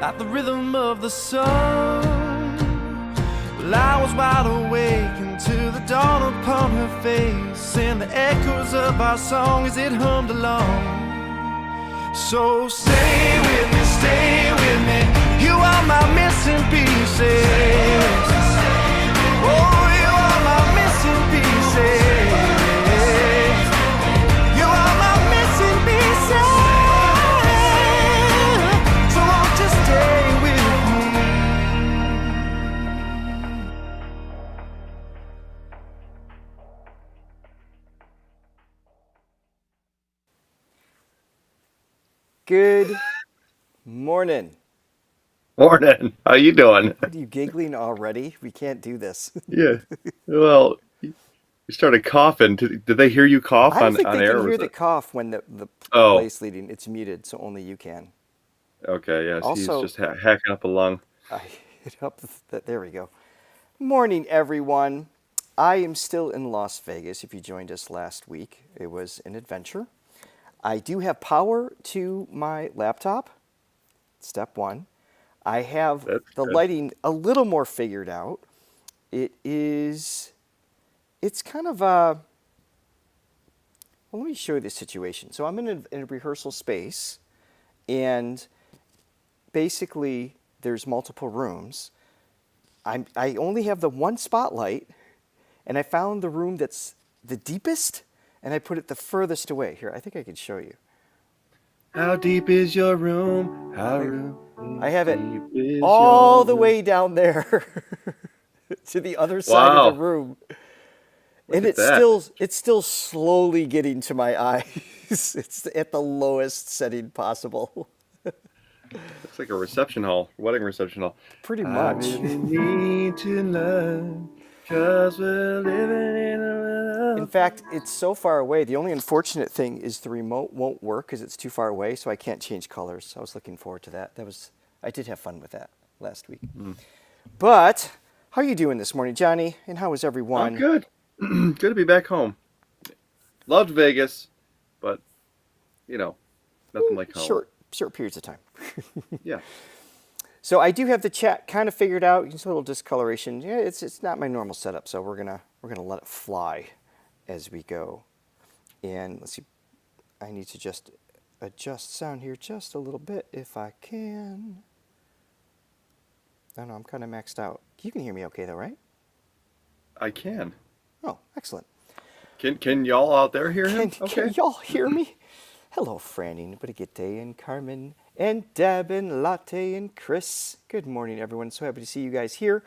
at the rhythm of the sun. Well, I was wide awake until the dawn upon her face, and the echoes of our song as it hummed along. So stay with me, you are my missing pieces. Oh, you are my missing pieces. You are my missing pieces. So won't you stay with me? Good morning. Morning. How you doing? What are you giggling already? We can't do this. Yeah. Well, you started coughing. Did they hear you cough I don't on, think on they air? can Or hear was the it? cough when the Oh, play's leading. It's muted, so only you can. okay. Yes, he's Also, just hacking up a lung. I hit up there we go. Morning, everyone. I am still in Las Vegas. If you joined us last week, it was an adventure. I do have power to my laptop. Step one. I have That's the good. lighting a little more figured out. It's kind of a, well, let me show you the situation. So I'm in a rehearsal space, and basically there's multiple rooms. I only have the one spotlight, and I found the room that's the deepest, and I put it the furthest away. Here, I think I can show you. How deep is your room? I have it Deep is your all the room? way down there to the other side of the Wow. room. Look And at that. it's still slowly getting to my eyes. It's at the lowest setting possible. Looks like a reception hall, wedding reception hall. Pretty I much. really need to learn, 'cause we're living in a In world. fact, it's so far away. The only unfortunate thing is the remote won't work because it's too far away, so I can't change colors. I was looking forward to that. I did have fun with that last week. But how are you doing this morning, Johnny? And how is I'm everyone? good. Good to be back home. Loved Vegas, but nothing like home. Short periods of time. Yeah. So I do have the chat kind of figured out. Just a little discoloration. Yeah, it's not my normal setup, so we're gonna let it fly as we go. And let's see. I need to just adjust sound here just a little bit if I can. No, I'm kind of maxed out. You can hear me okay though, right? I can. Oh, excellent. Can y'all out there hear him? Can Okay. y'all hear me? Hello, Franny, Brigitte, and Carmen, and Deb, and Latte, and Chris. Good morning, everyone. So happy to see you guys here.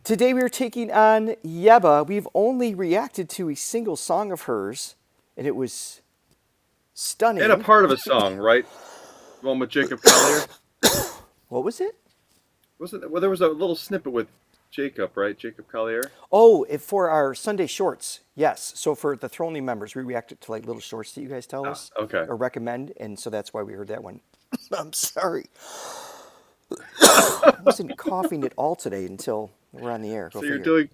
Today we are taking on Yebba. We've only reacted to a single song of hers, and it was And a stunning. part of a song, right? The one with Jacob Collier. What was it? Wasn't well? There was a little snippet with Jacob, right? Jacob Collier. Oh, for our Sunday shorts, yes. So for the Throne members, we reacted to like little shorts that you guys tell Ah, us okay. or recommend, and so that's why we heard that one. I'm sorry. I wasn't coughing at all today until we're on the air. Go So you're figure. doing,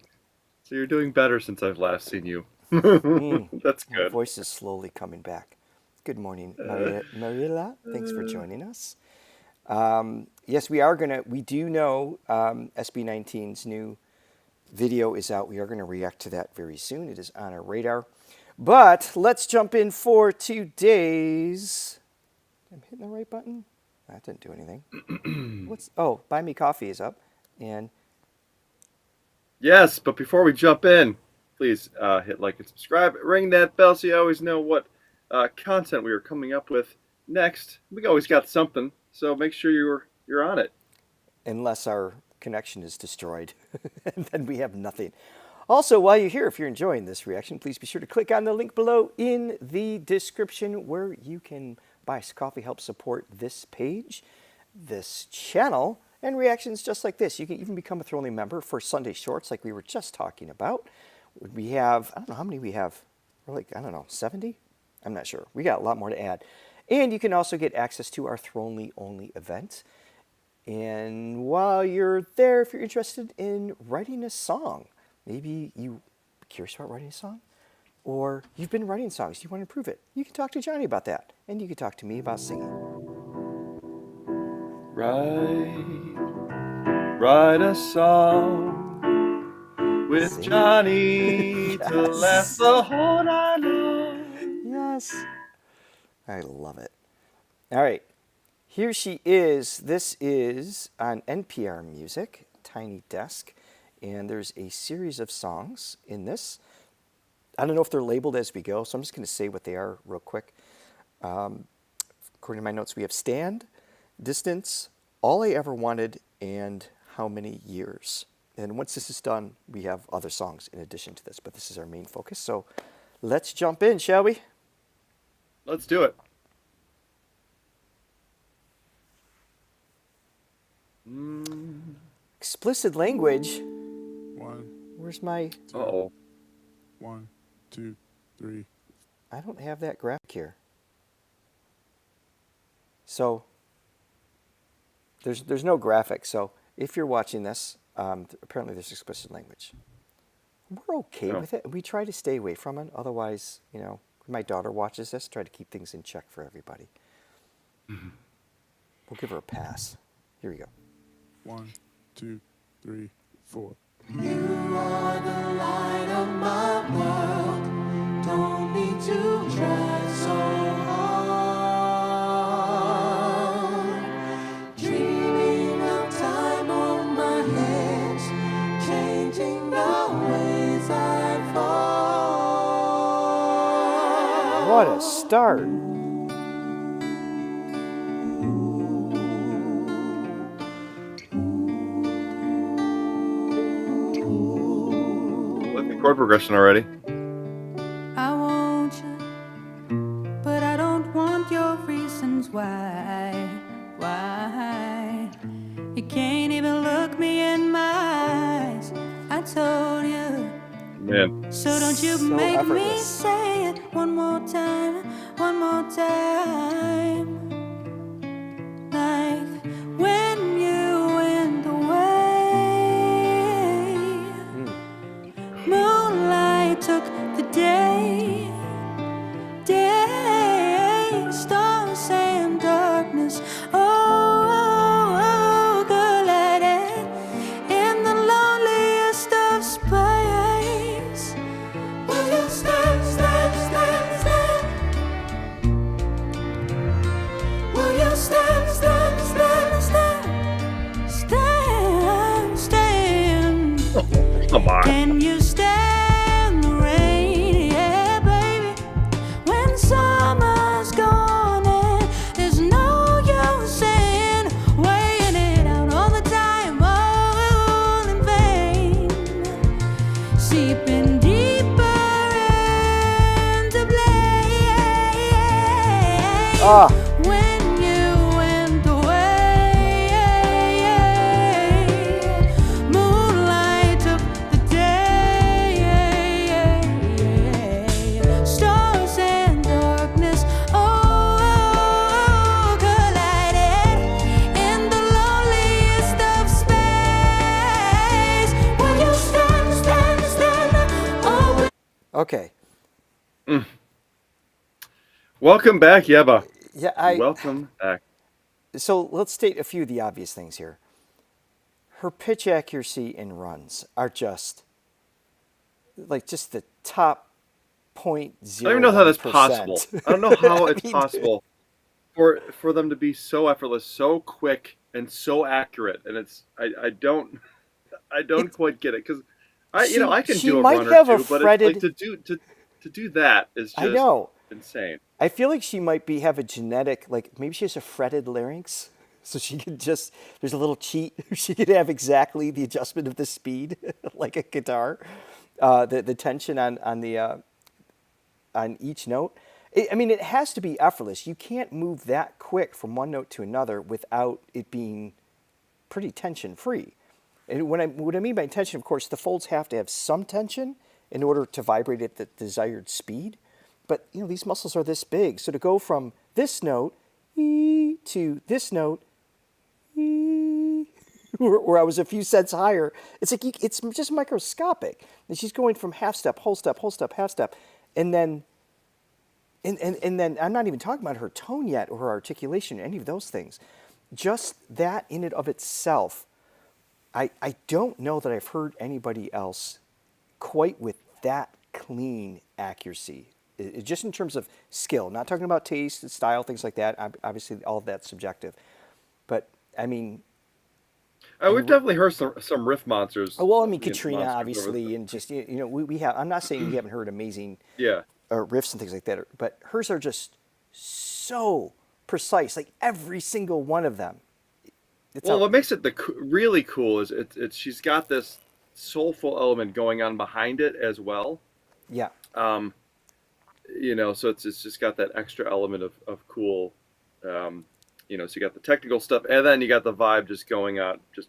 so you're doing better since I've last seen you. That's My good. voice is slowly coming back. Good morning, Marilla. Thanks for joining us. Yes, we do know SB19's new video is out. We are going to react to that very soon. It is on our radar. But let's jump in for today's. I'm hitting the right button. That didn't do anything. Buy me coffee is up, and Yes, but before we jump in, please hit like and subscribe. Ring that bell so you always know what content we are coming up with next. We always got something, so make sure you're on it. unless our connection is destroyed, and then we have nothing. Also, while you're here, if you're enjoying this reaction, please be sure to click on the link below in the description where you can buy us coffee, help support this page, this channel, and reactions just like this. You can even become a Throwing member for Sunday Shorts like we were just talking about. We have, I don't know how many we have. We're like, I don't know, 70? I'm not sure. We got a lot more to add. And you can also get access to our Throwing Only event. And while you're there, if you're interested in writing a song, maybe you're curious about writing a song, or you've been writing songs, you want to improve it, you can talk to Johnny about that, and you can talk to me about singing. Write a song with Sing it. Johnny to Yes. last the whole night long. Yes. I love it. All right. Here she is. This is on NPR Music, Tiny Desk. And there's a series of songs in this. I don't know if they're labeled as we go, so I'm just going to say what they are real quick. According to my notes, we have Stand, Distance, All I Ever Wanted, and How Many Years. And once this is done, we have other songs in addition to this, but this is our main focus. So let's jump in, shall we? Let's do it. Explicit language. One, Where's my... Uh-oh. 1, 2, 3. I don't have that graphic here. So there's no graphic. So if you're watching this, apparently there's explicit language. We're okay with it. We try to stay away from it. Otherwise, you know, my daughter watches this. Try to keep things in check for everybody. We'll give her a pass. Here we go. 1, 2, 3, 4. You are the light of my world. Don't need to try so hard. Dreaming of time on my hands, changing the ways I fall. What a start. Chord progression already. I want you, but I don't want your reasons why. You can't even look me in my eyes. I told you. Man. So don't you So make me effortless. say it one more time, one more time. Like when you went away. Moonlight took the day, stars and darkness. Oh, collided in the loneliest of space. Will you stand, stand, stand, stand? Will you stand, stand, stand, stand, stand, stand? Come on. Can you stand the rain, yeah, baby? When summer's gone and there's no use in weighing it out all the time, all in vain. Seeping deeper into blaze. Ah. When you went away, moonlight took the day, stars and darkness, oh, collided in the loneliest of space. Will you stand, stand, stand? Oh, Okay. Welcome back, Yebba. Yeah, Welcome back. So let's state a few of the obvious things here. Her pitch accuracy and runs are just like just the top 0.01%. I don't even know how that's possible. I don't know how I it's mean, possible for them to be so effortless, so quick, and so accurate. And it's I don't quite get it because I can she do a might run or have a two, but fretted- it's like to do that is just I know. insane. I feel like she might have a genetic, like maybe she has a fretted larynx, so she could just, there's a little cheat. She could have exactly the adjustment of the speed, like a guitar, the tension on each note. I mean, it has to be effortless. You can't move that quick from one note to another without it being pretty tension free. And what I mean by tension, of course, the folds have to have some tension in order to vibrate at the desired speed. But these muscles are this big, so to go from this note E to this note E, where I was a few cents higher, it's like it's just microscopic. And she's going from half step, whole step, half step, and then I'm not even talking about her tone yet or her articulation or any of those things. just that in and of itself, I don't know that I've heard anybody else quite with that clean accuracy. Just in terms of skill, not talking about taste and style, things like that. Obviously, all of that's subjective. But I mean, We've definitely heard some riff monsters. oh, well, I mean, you know, Katrina, monsters over obviously, the- and just we have. I'm not saying we haven't heard amazing yeah. riffs and things like that, but hers are just so precise. Like every single one of them. It's Well, out- what makes it really cool is it's she's got this soulful element going on behind it as well. yeah. You know, so it's just got that extra element of cool. You know, so you got the technical stuff, and then you got the vibe just going out, just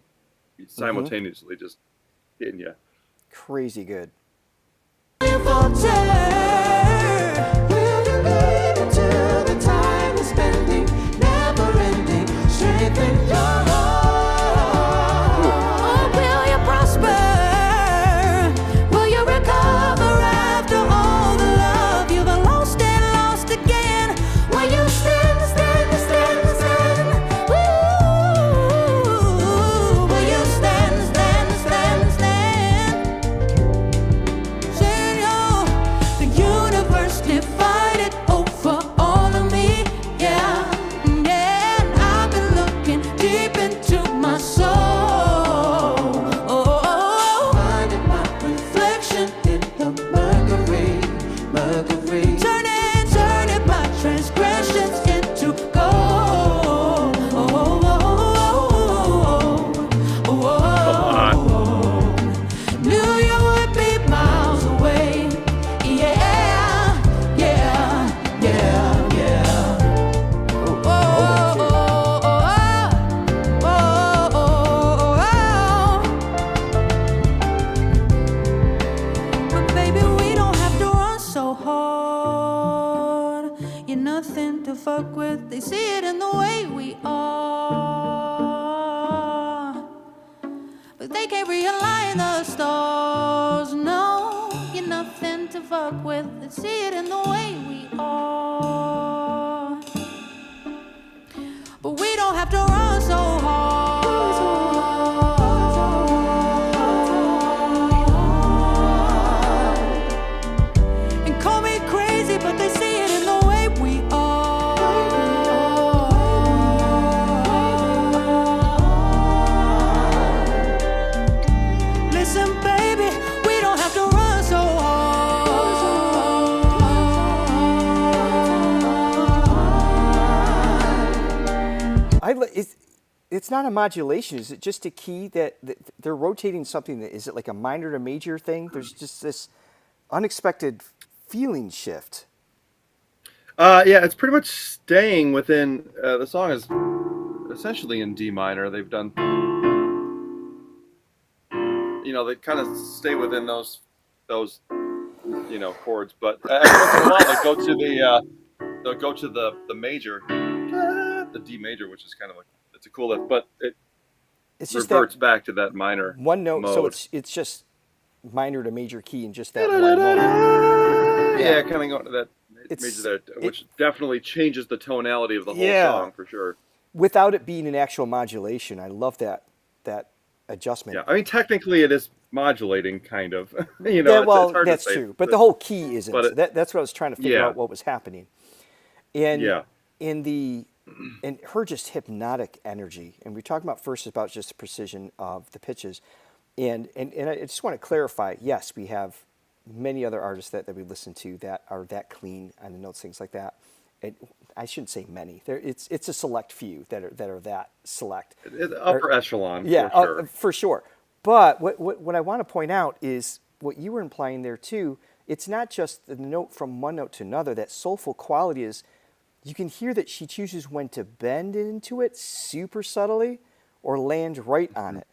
simultaneously, just hitting you. Crazy good. Turning my transgressions into gold. Knew you would be miles away. Yeah, yeah, yeah, yeah. But baby, we don't have to run so hard. You're nothing to fuck with. They see it in the way we are. But they can't realign the stars. No, you're nothing to fuck with. They see it in the way we are. But we don't have to run so hard. And call me crazy, but they see it in the way we are. Listen, baby, we don't have to run so hard. It's not a modulation. Is it just a key that they're rotating something? That is it like a minor to major thing? There's just this unexpected feeling shift. Yeah, it's pretty much staying within. The song is essentially in D minor. They've done, you know, they kind of stay within those you know, chords. But every once in a while, they'll go to the major, the D major, which is kind of like, it's a cool lift, but it It's just reverts that back to that minor one note. So mode. it's just minor to major key in just that one note. Yeah, kind of going to that It's- major there, which definitely changes the tonality of the whole Yeah. song for sure. Without it being an actual modulation. I love that adjustment. Yeah, I mean technically it is modulating, kind of. You know, Yeah, well, it's hard that's to say, true. But the whole key isn't. but it- That's what I was trying to figure Yeah. out what was happening. And Yeah. in her just hypnotic energy, and we talked about first about just the precision of the pitches, and I just want to clarify. Yes, we have many other artists that we listen to that are that clean on the notes, things like that. And I shouldn't say many. It's a select few that are that select. It's upper echelon, Yeah, for sure. for sure. But what I want to point out is what you were implying there too. It's not just the note from one note to another. That soulful quality is, you can hear that she chooses when to bend into it super subtly or land right on it.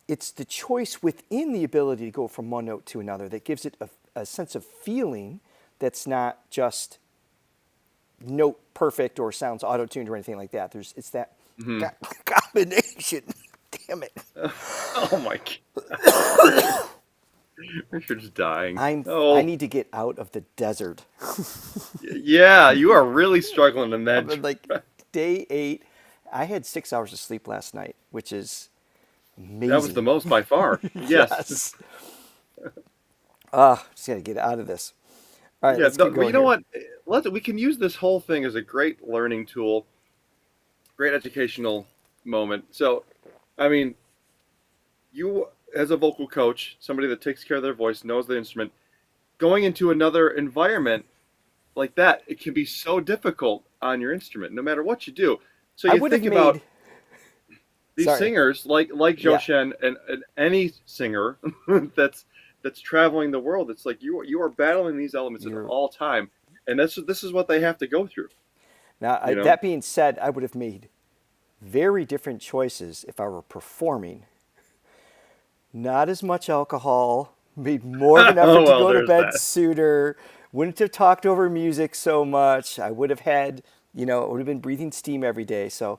It's the choice within the ability to go from one note to another that gives it a sense of feeling that's not just note perfect or sounds auto-tuned or anything like that. It's that combination. Damn it. Oh my god. You're just dying. I need to get out of the desert. Yeah, you are really struggling in that. But like day 8, I had 6 hours of sleep last night, which is amazing. That was the most by far. Yes. Just gotta get out of this. All right, Yeah. let's No, keep well, going you know here. what? We can use this whole thing as a great learning tool, great educational moment. So, I mean, you as a vocal coach, somebody that takes care of their voice, knows the instrument, going into another environment like that, it can be so difficult on your instrument, no matter what you do. So I you would have think about made. these Sorry. singers like Joe Yeah. Shen and any singer that's traveling the world. It's like you are battling these elements at You're all time, and this is what they have to go through. now. You know, That being said, I would have made very different choices if I were performing. Not as much alcohol. Made more of an effort oh to well, go to there's bed that. sooner. Wouldn't have talked over music so much. I would have had, it would have been breathing steam every day. So,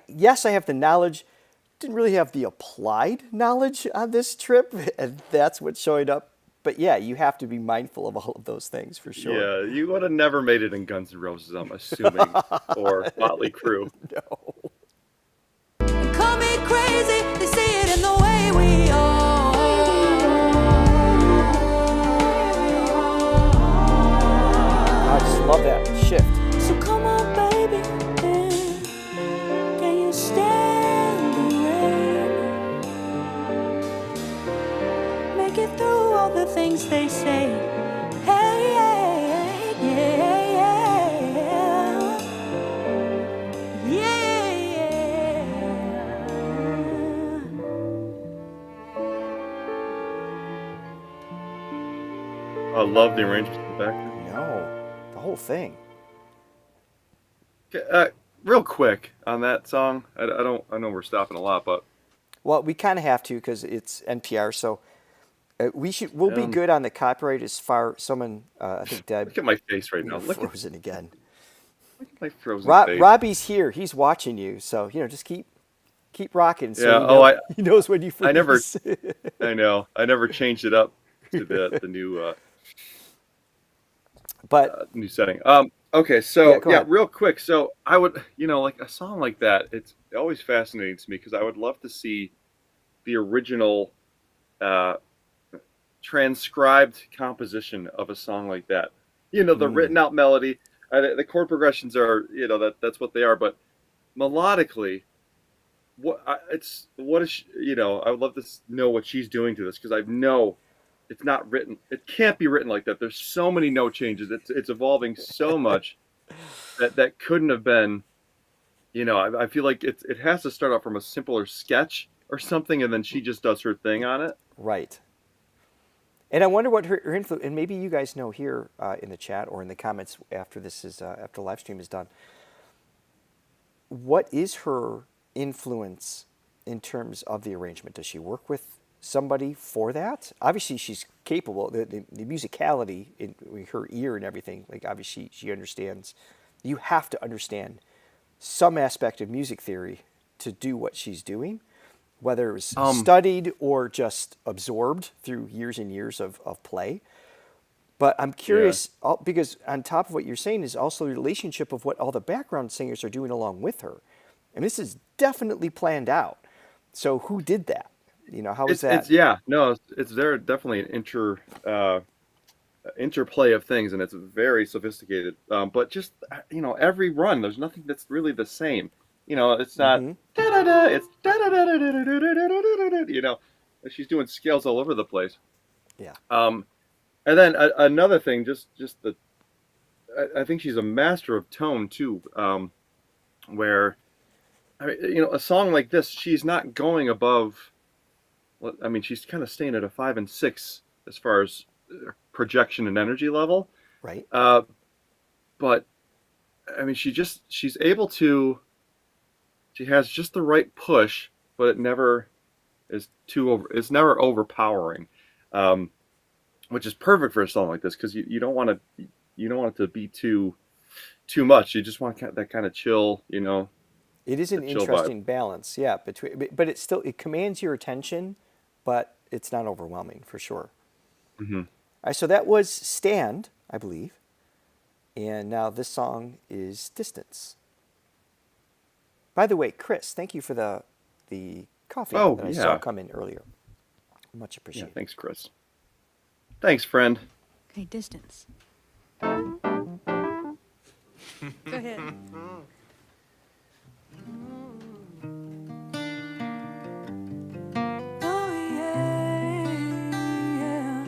yes, I have the knowledge. Didn't really have the applied knowledge on this trip, and that's what showed up. But yeah, you have to be mindful of all of those things for sure. Yeah, you would have never made it in Guns N' Roses, I'm assuming, or Motley Crue. No. Call me crazy, they see it in the way we are. I just love that shift. So come on, baby, can you stand the rain? Make it through all the things they say. Hey, yeah, yeah, yeah, yeah. I love the arrangements in the background. No, the whole thing. Okay, real quick on that song, I know we're stopping a lot, but Well, we kind of have to because it's NPR. So we'll be good on the copyright as far. Someone, I think Deb, look at my face right now. you're Look at frozen again. my frozen face. Robbie's here. He's watching you. So just keep rocking. So Yeah. Oh, he knows when you freeze. I never. I know. I never changed it up to the new But new setting. Okay, Yeah, so go yeah, ahead. real quick. So I would, like a song like that. It's always fascinating to me because I would love to see the original transcribed composition of a song like that. The written out melody. The chord progressions are, that's what they are. But melodically, what is she, I would love to know what she's doing to this because I know it's not written. It can't be written like that. There's so many note changes. It's evolving so much that couldn't have been. I feel like it has to start out from a simpler sketch or something, and then she just does her thing on it. right. And I wonder what her influence. And maybe you guys know here in the chat or in the comments after after the live stream is done. What is her influence in terms of the arrangement? Does she work with somebody for that? Obviously, she's capable. The musicality in her ear and everything. Like obviously, she understands. You have to understand some aspect of music theory to do what she's doing, whether it was studied or just absorbed through years and years of play. But I'm curious because on top of what you're saying is also the relationship of what all the background singers are doing along with her. And this is definitely planned out. So who did that? How is that? It's there definitely an interplay of things, and it's very sophisticated. But just every run, there's nothing that's really the same. It's not da da da. It's da da da da da da da da da. She's doing scales all over the place. Yeah. And then another thing, just I think she's a master of tone too. Where, a song like this, she's not going above. She's kind of staying at a 5 and 6 as far as projection and energy level. Right. But she's able to. She has just the right push, but it never is it's never overpowering, which is perfect for a song like this because you don't want it to be too much. You just want that kind of chill, It is an interesting balance, yeah. But it commands your attention, but it's not overwhelming for sure. Mm-hmm. All right, so that was Stand, I believe, and now this song is Distance. By the way, Chris, thank you for the coffee Oh, that I saw yeah. come in earlier. Much Yeah, appreciated. thanks, Chris. Thanks, friend. Okay, distance. Go ahead. Oh yeah, yeah.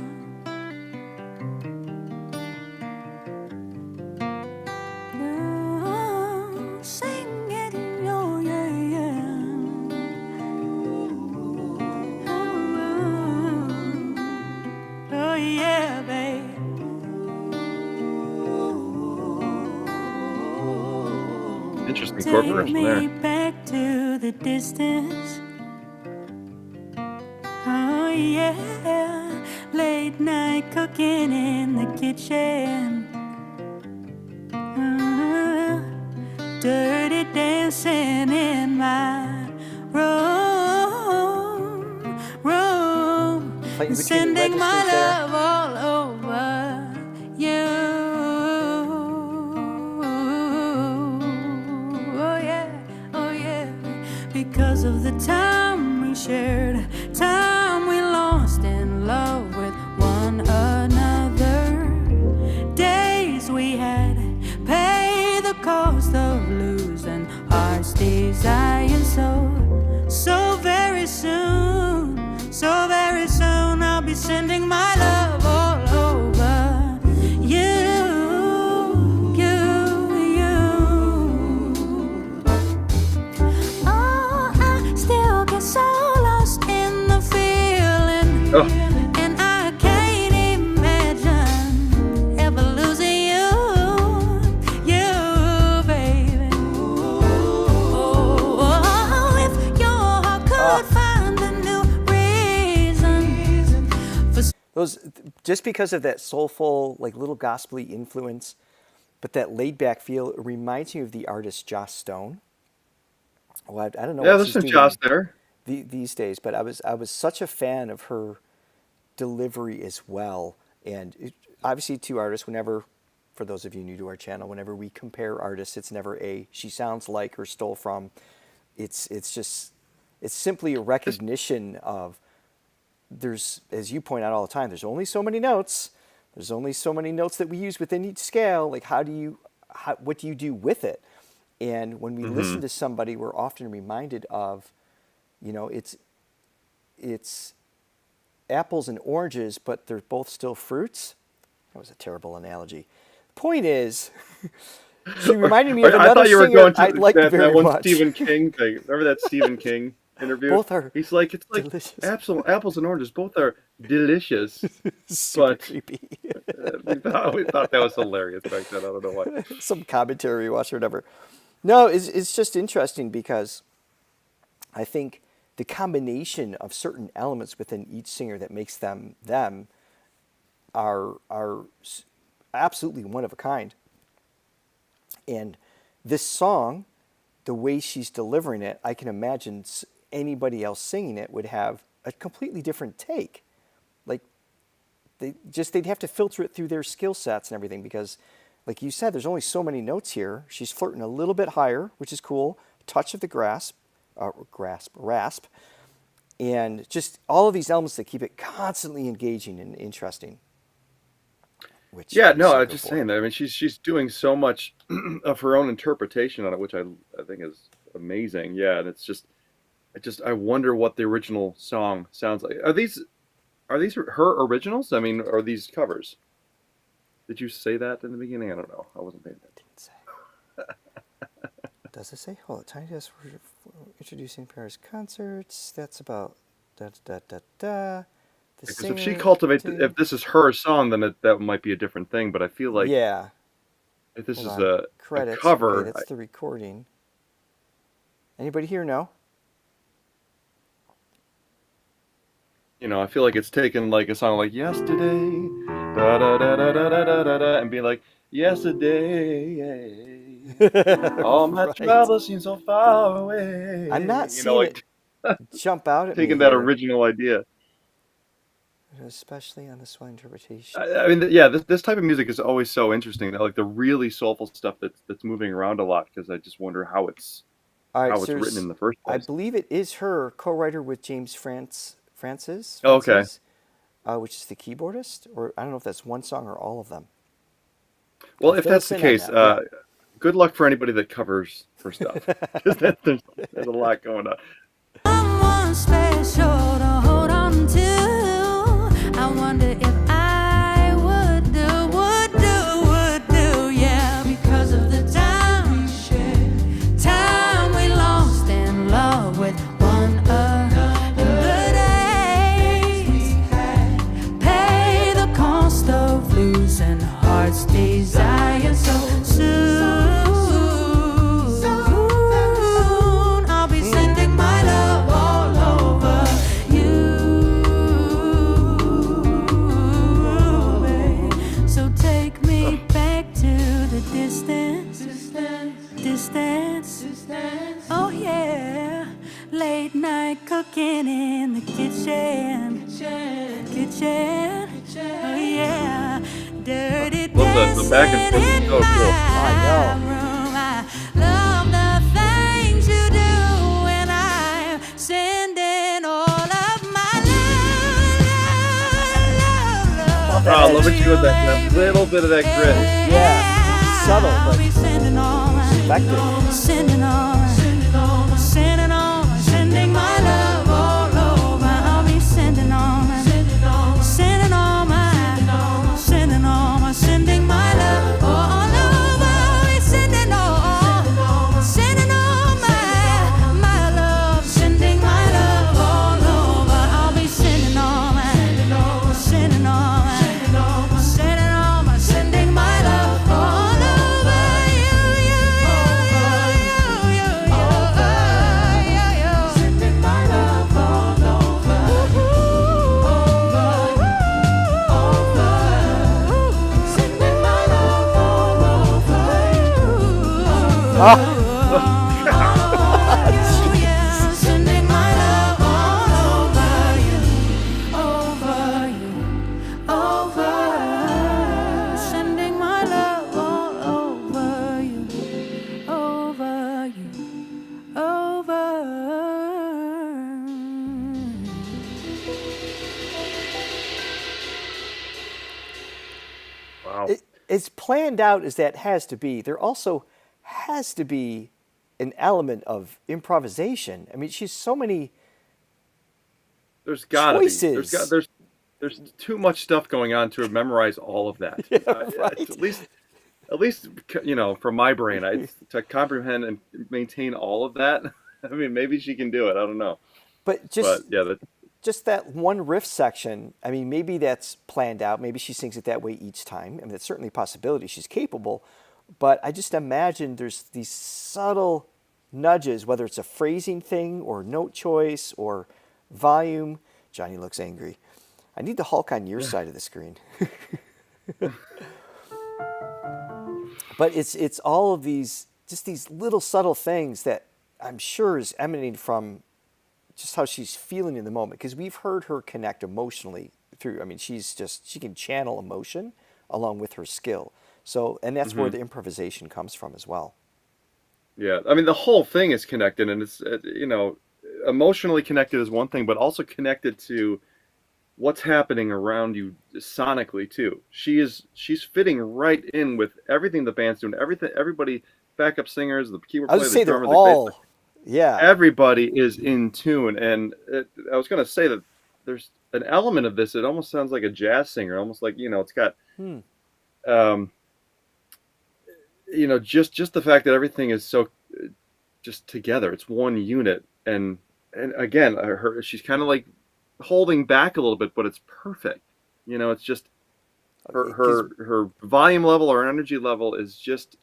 Sing it, oh yeah, yeah. Oh yeah, babe. Interesting chord Take progression me there. back to the distance. Oh yeah, late night cooking in the kitchen. Dirty dancing in my room, Fighting between the sending my registers there. love all over you. Oh yeah, because of the time we shared, time we lost in love with one another. Days we had pay the cost of losing hearts desiring so very soon I'll be sending my love all over you. Oh, I still get so lost in the feeling. Oh, And I can't imagine ever losing you, baby. Oh, if your heart could find a new reason for Those just because of that soulful, like little gospely influence, but that laid back feel, it reminds me of the artist Joss Stone. Well, I don't know yeah, what there's she's some doing Joss there. these days, but I was such a fan of her delivery as well. And obviously, two artists. Whenever, for those of you new to our channel, whenever we compare artists, it's never she sounds like or stole from. It's simply a recognition of there's, as you point out all the time, there's only so many notes. There's only so many notes that we use within each scale. Like, what do you do with it? And when we listen to somebody, we're often reminded of, it's apples and oranges, but they're both still fruits. That was a terrible analogy. Point is, she reminded me of I another thought you were singer going I to liked that very one much. Stephen King thing. Remember that Stephen King interview? Both are He's like, it's like delicious. apples and oranges. Both are delicious. Super But creepy. we thought that was hilarious back then. I don't know why. Some commentary we watched or whatever. No, it's just interesting because I think the combination of certain elements within each singer that makes them are absolutely one of a kind. And this song, the way she's delivering it, I can imagine anybody else singing it would have a completely different take. Like they'd have to filter it through their skill sets and everything because, like you said, there's only so many notes here. She's flirting a little bit higher, which is cool. Touch of the rasp, and just all of these elements that keep it constantly engaging and interesting. Which Yeah, I'm no, I sucker was just for. saying that. I mean, she's doing so much of her own interpretation on it, which I think is amazing. Yeah, and I wonder what the original song sounds like. Are these her originals? I mean, are these covers? Did you say that in the beginning? I don't know. I wasn't paying attention. Didn't say. Does it say? Hold on. Tiny Desk introducing Paris concerts. That's about da da da da. The Because if she singer, cultivates, dude. if this is her song, then that might be a different thing. But I feel like Yeah. if this Hold is on. a Credits. cover, Okay, that's the recording. Anybody here know? I feel like it's taken like a song like Yesterday, da da da da da da da da, da and be like Yesterday, all my Right. troubles seem so far away. I'm not You know, seeing like it jump out at me taking that here, original idea. especially on this one interpretation. I mean, yeah, this type of music is always so interesting. Like the really soulful stuff that's moving around a lot, because I just wonder how it's All right, how so it's written there's- in the first I place. believe it is her co-writer with James Francis, Oh, okay. which is the keyboardist, or I don't know if that's one song or all of them. Well, I'll if fill that's us the in on case, that, yeah. good luck for anybody that covers her stuff. 'Cause there's a lot going on. Someone special to hold on to. I wonder if I would do, yeah, because of the time we shared, time we lost in love with one another. Days pay the cost of losing heart's desire so soon. I'll be sending my love all over you, babe. So take me back to the distance. Oh yeah, late night cooking in the kitchen. Oh yeah, dirty Love the back and forth is dancing so in cool. my room. I love the things you do, and I'm sending all of my love. Oh, I love what you do with that little bit of that grit. Yeah, subtle, I'll but be sending all my effective. sending my love all over. I'll be sending all my sending my love all over. I'll be sending all my love, sending my love all over. I'll be sending all my sending my love all over you. Sending my love all over. Sending my love all over you. Sending my love all over you. Sending my love all over you. Wow. As planned out as that has to be, there also has to be an element of improvisation. I mean, she's so many. There's gotta be. choices. There's too much stuff going on to memorize all of that. right. At least from my brain, to comprehend and maintain all of that. I mean, maybe she can do it. I don't know. But But yeah, just that one riff section, I mean, maybe that's planned out. Maybe she sings it that way each time. I mean, it's certainly a possibility. She's capable. But I just imagine there's these subtle nudges, whether it's a phrasing thing or note choice or volume. Johnny looks angry. I need the Hulk on your side of the screen. But it's all of these, just these little subtle things that I'm sure is emanating from just how she's feeling in the moment. Because we've heard her connect emotionally through, I mean, she can channel emotion along with her skill. So, and that's where the improvisation comes from as well. yeah. I mean, the whole thing is connected, and it's emotionally connected is one thing, but also connected to what's happening around you sonically too. She's fitting right in with everything the band's doing. Everybody, backup singers, the keyboard I player, would say the they're drummer, the bass all, player. yeah. Everybody is in tune, and I was going to say that there's an element of this. It almost sounds like a jazz singer, almost like it's got, just the fact that everything is so just together. It's one unit, and again, she's kind of like holding back a little bit, but it's perfect. It's just her volume level or energy level is just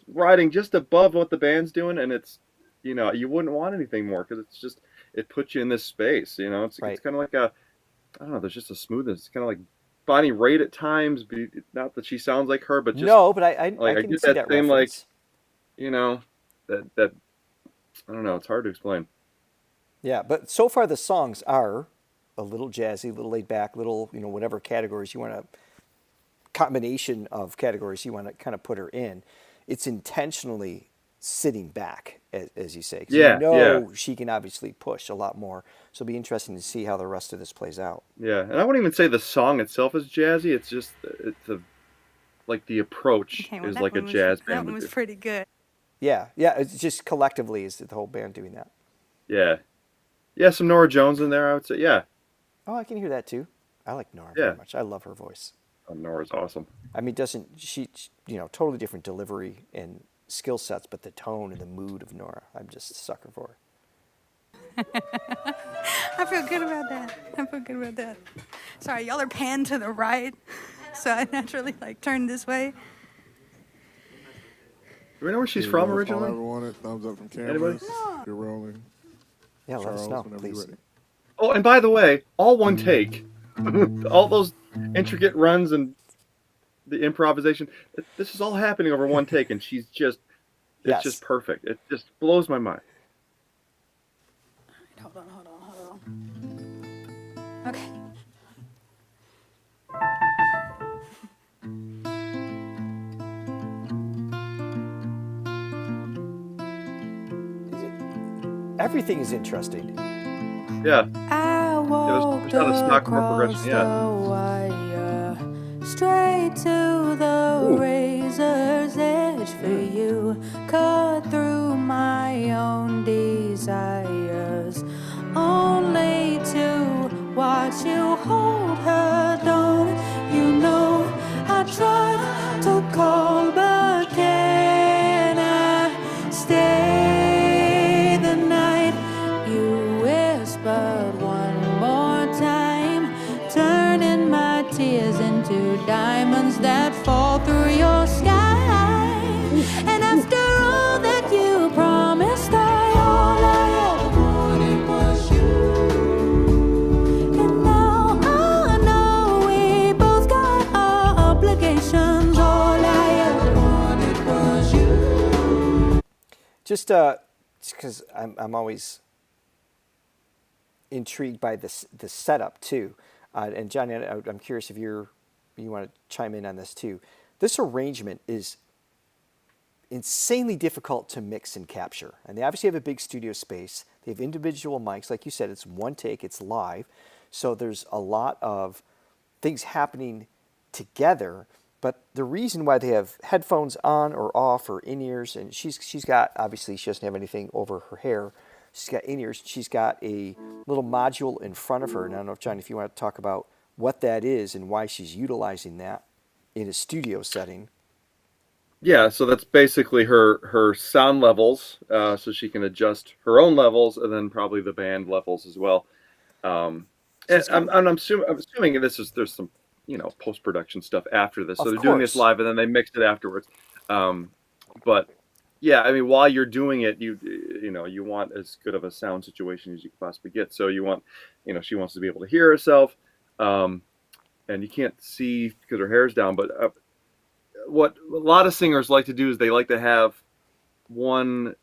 riding just above what the band's doing, and it's you wouldn't want anything more because it puts you in this space. It's Right. it's kind of like I don't know. There's just a smoothness. It's kind of like Bonnie Raitt at times. Not that she sounds like her, but just No, but I like I can get see that that same like reference. that I don't know. It's hard to explain. Yeah, but so far the songs are a little jazzy, a little laid back, little, whatever categories you want to, combination of categories you want to kind of put her in. It's intentionally sitting back, as you say. 'Cause Yeah, she can obviously push a lot more. So it'll be interesting to see how the rest of this plays out. yeah. And I wouldn't even say the song itself is jazzy. It's just like the approach Okay, well is like a that jazz band one would was do. pretty good. Yeah, it's just collectively is the whole band doing that. Yeah, yeah. Some Nora Jones in there, I would say. Yeah, Oh, I can hear that too. I like Nora yeah. very much. I love her voice. Oh, Nora's awesome. I mean, doesn't she, totally different delivery and skill sets, but the tone and the mood of Nora, I'm just a sucker for her. I feel good about that. I feel good about that. Sorry, y'all are panned to the right, so I naturally like turned this way. Do we know where she's Here we from go. That's all I originally? ever wanted. Thumbs up from Anybody? cameras. You're rolling. Yeah, let us Charles, know, whenever please. you're ready. Oh, and by the way, all one take. All those intricate runs and the improvisation. This is all happening over one take, and it's Yes. just perfect. It just blows my mind. Hold on. Okay. Everything is interesting. Yeah. I walked there's not a stock chord across progression, yeah. the wire, straight to the Ooh. razor's edge for you, cut through my own desires, only to watch you hold her. Don't you know I tried to call, but can I stay the night? You whispered one more time, turning my tears into diamonds that fall through your sky. And after all that you promised, all I ever wanted was you. And now I know we both got our obligations. All I ever wanted was you. Just because I'm always intrigued by the setup too. And Johnny, I'm curious if you want to chime in on this too. This arrangement is insanely difficult to mix and capture. And they obviously have a big studio space. They have individual mics. Like you said, it's one take, it's live. So there's a lot of things happening together. But the reason why they have headphones on or off or in-ears, and she's got, obviously she doesn't have anything over her hair. She's got in-ears. She's got a little module in front of her. And I don't know, John, if you want to talk about what that is and why she's utilizing that in a studio setting. Yeah, so that's basically her sound levels, so she can adjust her own levels and then probably the band levels as well. And I'm assuming there's some post-production stuff after this, so Of they're doing this course. live and then they mix it afterwards. But yeah, I mean, while you're doing it, you want as good of a sound situation as you can possibly get. So you want, she wants to be able to hear herself, and you can't see because her hair's down, but. What a lot of singers like to do is they like to have one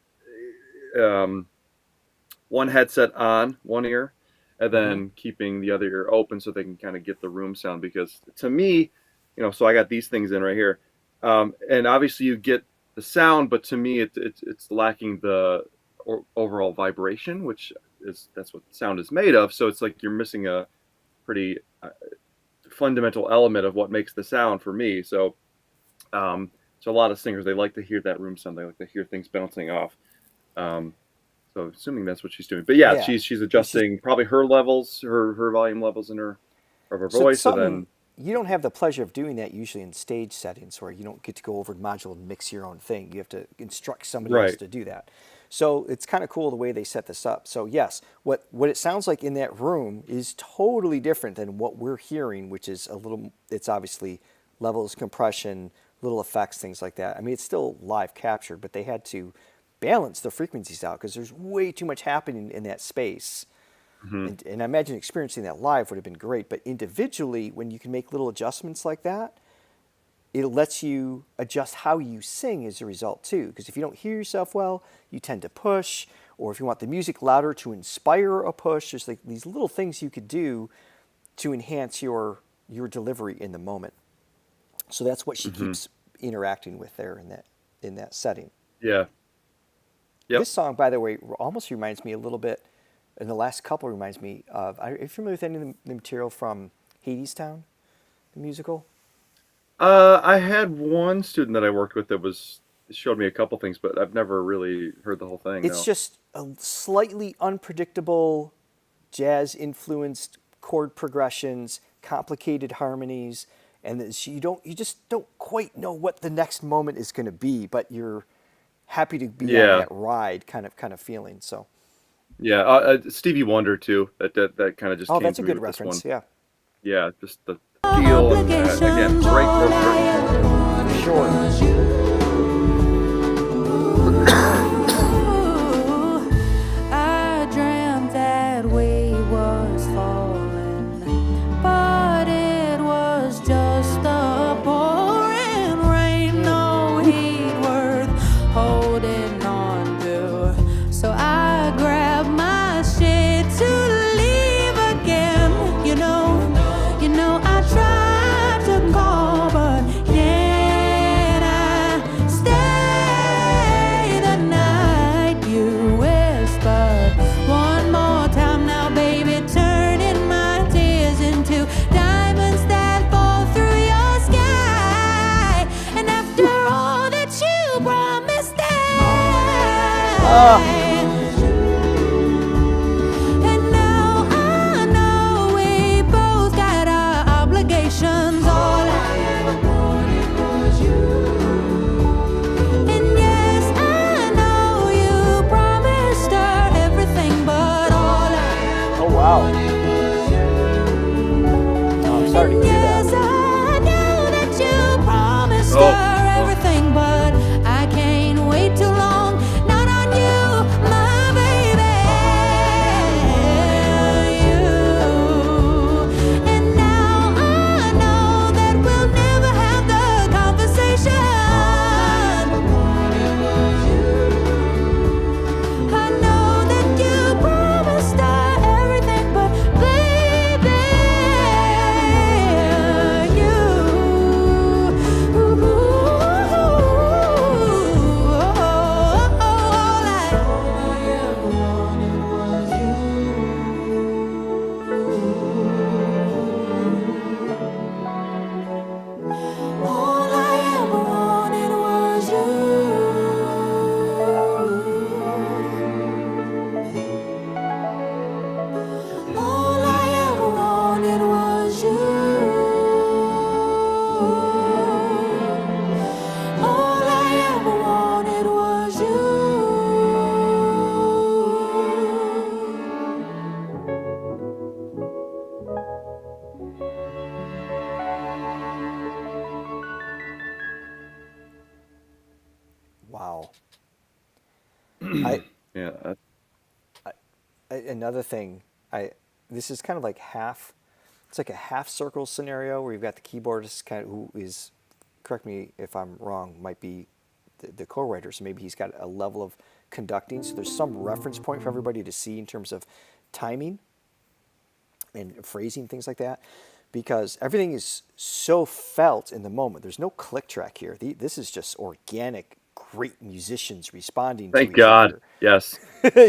headset on one ear and then keeping the other ear open so they can kind of get the room sound. Because to me, so I got these things in right here, and obviously you get the sound, but to me it's lacking the overall vibration, that's what sound is made of. So it's like you're missing a pretty fundamental element of what makes the sound for me. So a lot of singers, they like to hear that room sound. They like to hear things bouncing off. So assuming that's what she's doing, but yeah. She's adjusting probably her levels, her volume levels of her voice, So and then you don't have the pleasure of doing that usually in stage settings where you don't get to go over the module and mix your own thing. You have to instruct somebody else Right. to do that. So it's kind of cool the way they set this up. So yes, what it sounds like in that room is totally different than what we're hearing, which is it's obviously levels, compression, little effects, things like that. I mean, it's still live captured, but they had to balance the frequencies out because there's way too much happening in that space. And I imagine experiencing that live would have been great, but individually, when you can make little adjustments like that, it lets you adjust how you sing as a result too. Because if you don't hear yourself well, you tend to push, or if you want the music louder to inspire a push, there's like these little things you could do to enhance your delivery in the moment. So that's what she keeps interacting with there in that setting. yeah, Yep. This song, by the way, almost reminds me a little bit, and the last couple reminds me of, are you familiar with any of the material from Hadestown, the musical? I had one student that I worked with that showed me a couple things, but I've never really heard the whole thing. It's No. just a slightly unpredictable jazz-influenced chord progressions, complicated harmonies, and you just don't quite know what the next moment is going to be, but you're happy to be on Yeah. that ride kind of feeling. So, Yeah. Stevie Wonder too. That kind of just oh, came that's to a me good with this one. reference. Yeah, Yeah. Just the feel and again, great chord progression. sure. I dreamt that we was falling, but it was just a pouring rain, no heat worth holding on to. So I grabbed my shit to leave again. You know I tried to call, but can I stay the night? You whispered one more time now, baby, turning my tears into diamonds that fall through your sky. And after all that you promised, and now I know we both got our obligations. All I ever wanted was you. And yes, I know you promised her everything, but all I Oh wow. Oh, I'm sorry to and hear yes, that. I know that you promised Oh, her oh. everything, but I can't wait too long. Not on you, my baby. You. And now I know that we'll never have the conversation. I know that you promised her everything, but baby, you. All I ever wanted was you. All I ever wanted was you. All I ever wanted was you. All I ever wanted was you. Wow. I Yeah. Another thing, I this is kind of like it's like a half circle scenario where you've got the keyboardist kind of who is, correct me if I'm wrong, might be the co-writer, so maybe he's got a level of conducting, so there's some reference point for everybody to see in terms of timing and phrasing, things like that, because everything is so felt in the moment. There's no click track here. This is just organic, great musicians responding to Thank each God. other. Yes.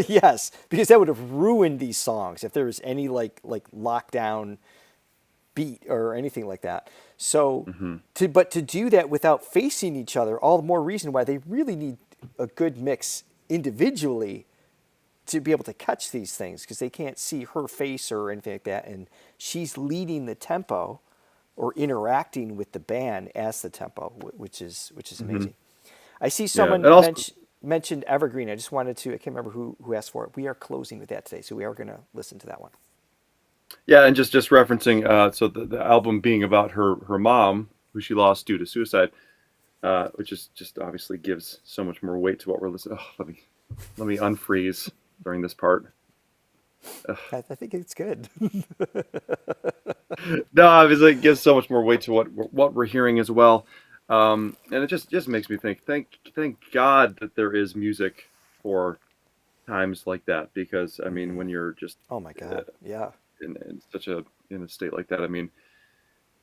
Yes, because that would have ruined these songs if there was any like lockdown beat or anything like that. So, but to do that without facing each other, all the more reason why they really need a good mix individually to be able to catch these things, because they can't see her face or anything like that, and she's leading the tempo or interacting with the band as the tempo, which is amazing. I see someone and also- mentioned Evergreen. I just wanted to, I can't remember who asked for it. We are closing with that today, so we are going to listen to that one. Yeah, and just referencing, so the album being about her mom, who she lost due to suicide, which is just obviously gives so much more weight to what we're listening. Oh, let me unfreeze during this part. I think it's good. No, obviously it gives so much more weight to what we're hearing as well, and it just makes me think. Thank God that there is music for times like that, because I mean, when you're just Oh my God. Yeah. in such in a state like that, I mean,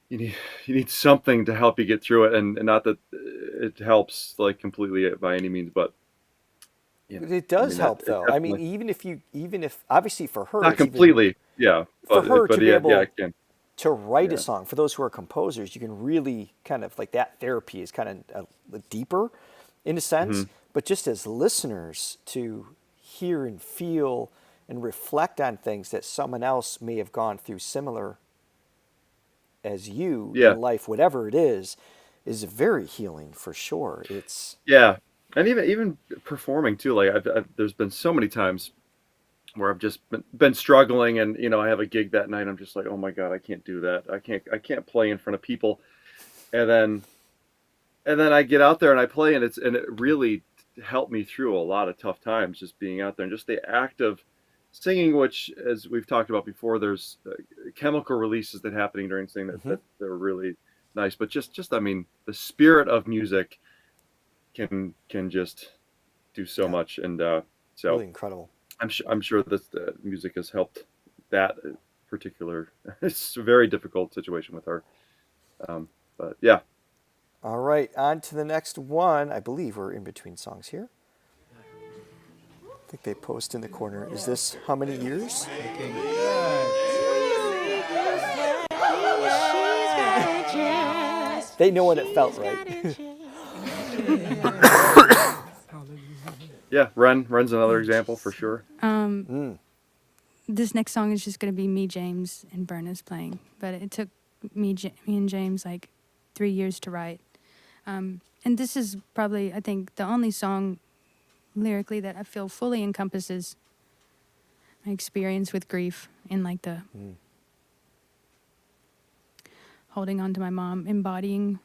you need something to help you get through it, and not that it helps like completely by any means, but It does help it though. I mean, definitely even if obviously for her, not it's even completely, yeah, for her but to be yeah, able yeah, it can, to write a yeah, song. For those who are composers, you can really kind of like that therapy is kind of deeper in a hmm sense. But just as listeners, to hear and feel and reflect on things that someone else may have gone through similar as you in yeah, life, whatever it is very healing for sure. It's yeah, and even performing too. Like there's been so many times where I've just been struggling, and I have a gig that night. I'm just like, oh my god, I can't do that. I can't play in front of people, and then I get out there and I play, and it really helped me through a lot of tough times, just being out there and just the act of singing, which, as we've talked about before, there's chemical releases that happening during singing that they're really nice. But just I mean, the spirit of music can just do so yeah, much, and so really incredible. I'm sure that the music has helped that particular. It's a very difficult situation with her, but yeah. All right, on to the next one. I believe we're in between songs here. I think they post in the corner. Is this how many years? They know what it felt right. Yeah, Run's another example for sure. This next song is just going to be me, James, and Bernice playing. But it took me and James like 3 years to write. And this is probably, I think, the only song lyrically that I feel fully encompasses my experience with grief and like the holding on to my mom, embodying,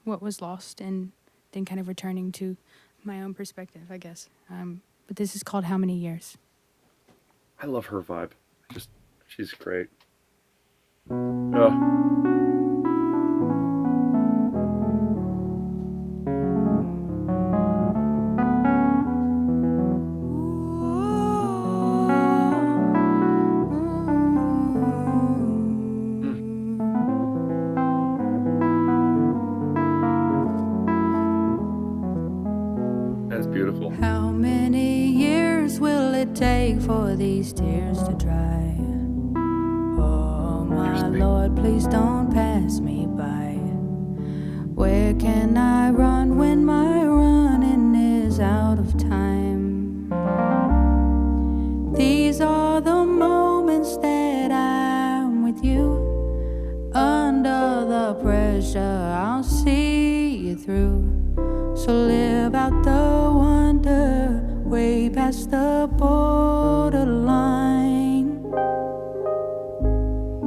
what was lost, and then kind of returning to my own perspective, I guess. But this is called How Many Years? I love her vibe. She's great. Oh, that's beautiful. How many years will it take for these tears to dry? Oh, my Interesting. Lord, please don't pass me by. Where can I run when my running is out of time? These are the moments that I'm with you. Under the pressure, I'll see you through. So live out the wonder way past the borderline.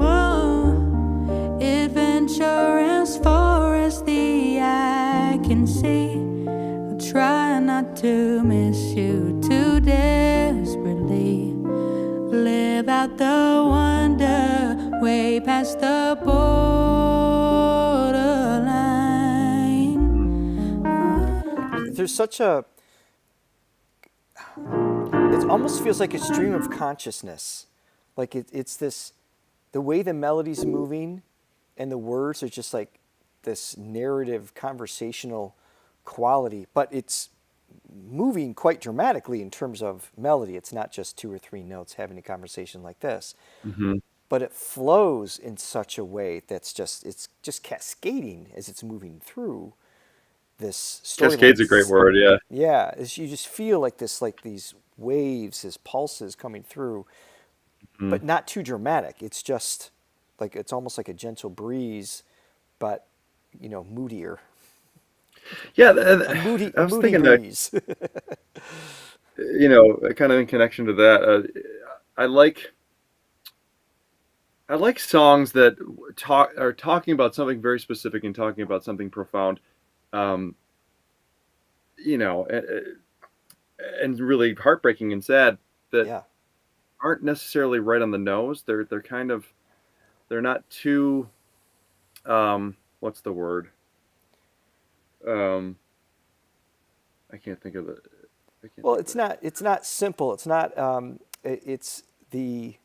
Oh, adventure as far as the eye can see. I'll try not to miss you too desperately. Live out the wonder way past the borderline. There's such a. It almost feels like a stream of consciousness. Like it's this. The way the melody's moving and the words are just like this narrative, conversational quality, but it's moving quite dramatically in terms of melody. It's not just 2 or 3 notes having a conversation like this, but it flows in such a way that's it's just cascading as it's moving through this story. Cascade's a great word. Yeah. Yeah, you just feel like these waves, these pulses coming through, but not too dramatic. It's just like it's almost like a gentle breeze, but moodier. Yeah. A moody, I was moody thinking that, breeze. kind of in connection to that, I like songs that are talking about something very specific and talking about something profound, um, you know, and, and really heartbreaking and sad that Yeah, aren't necessarily right on the nose. They're not too, what's the word? Um, I can't think of it. I can't well, think it's of it. not simple. It's not. It's the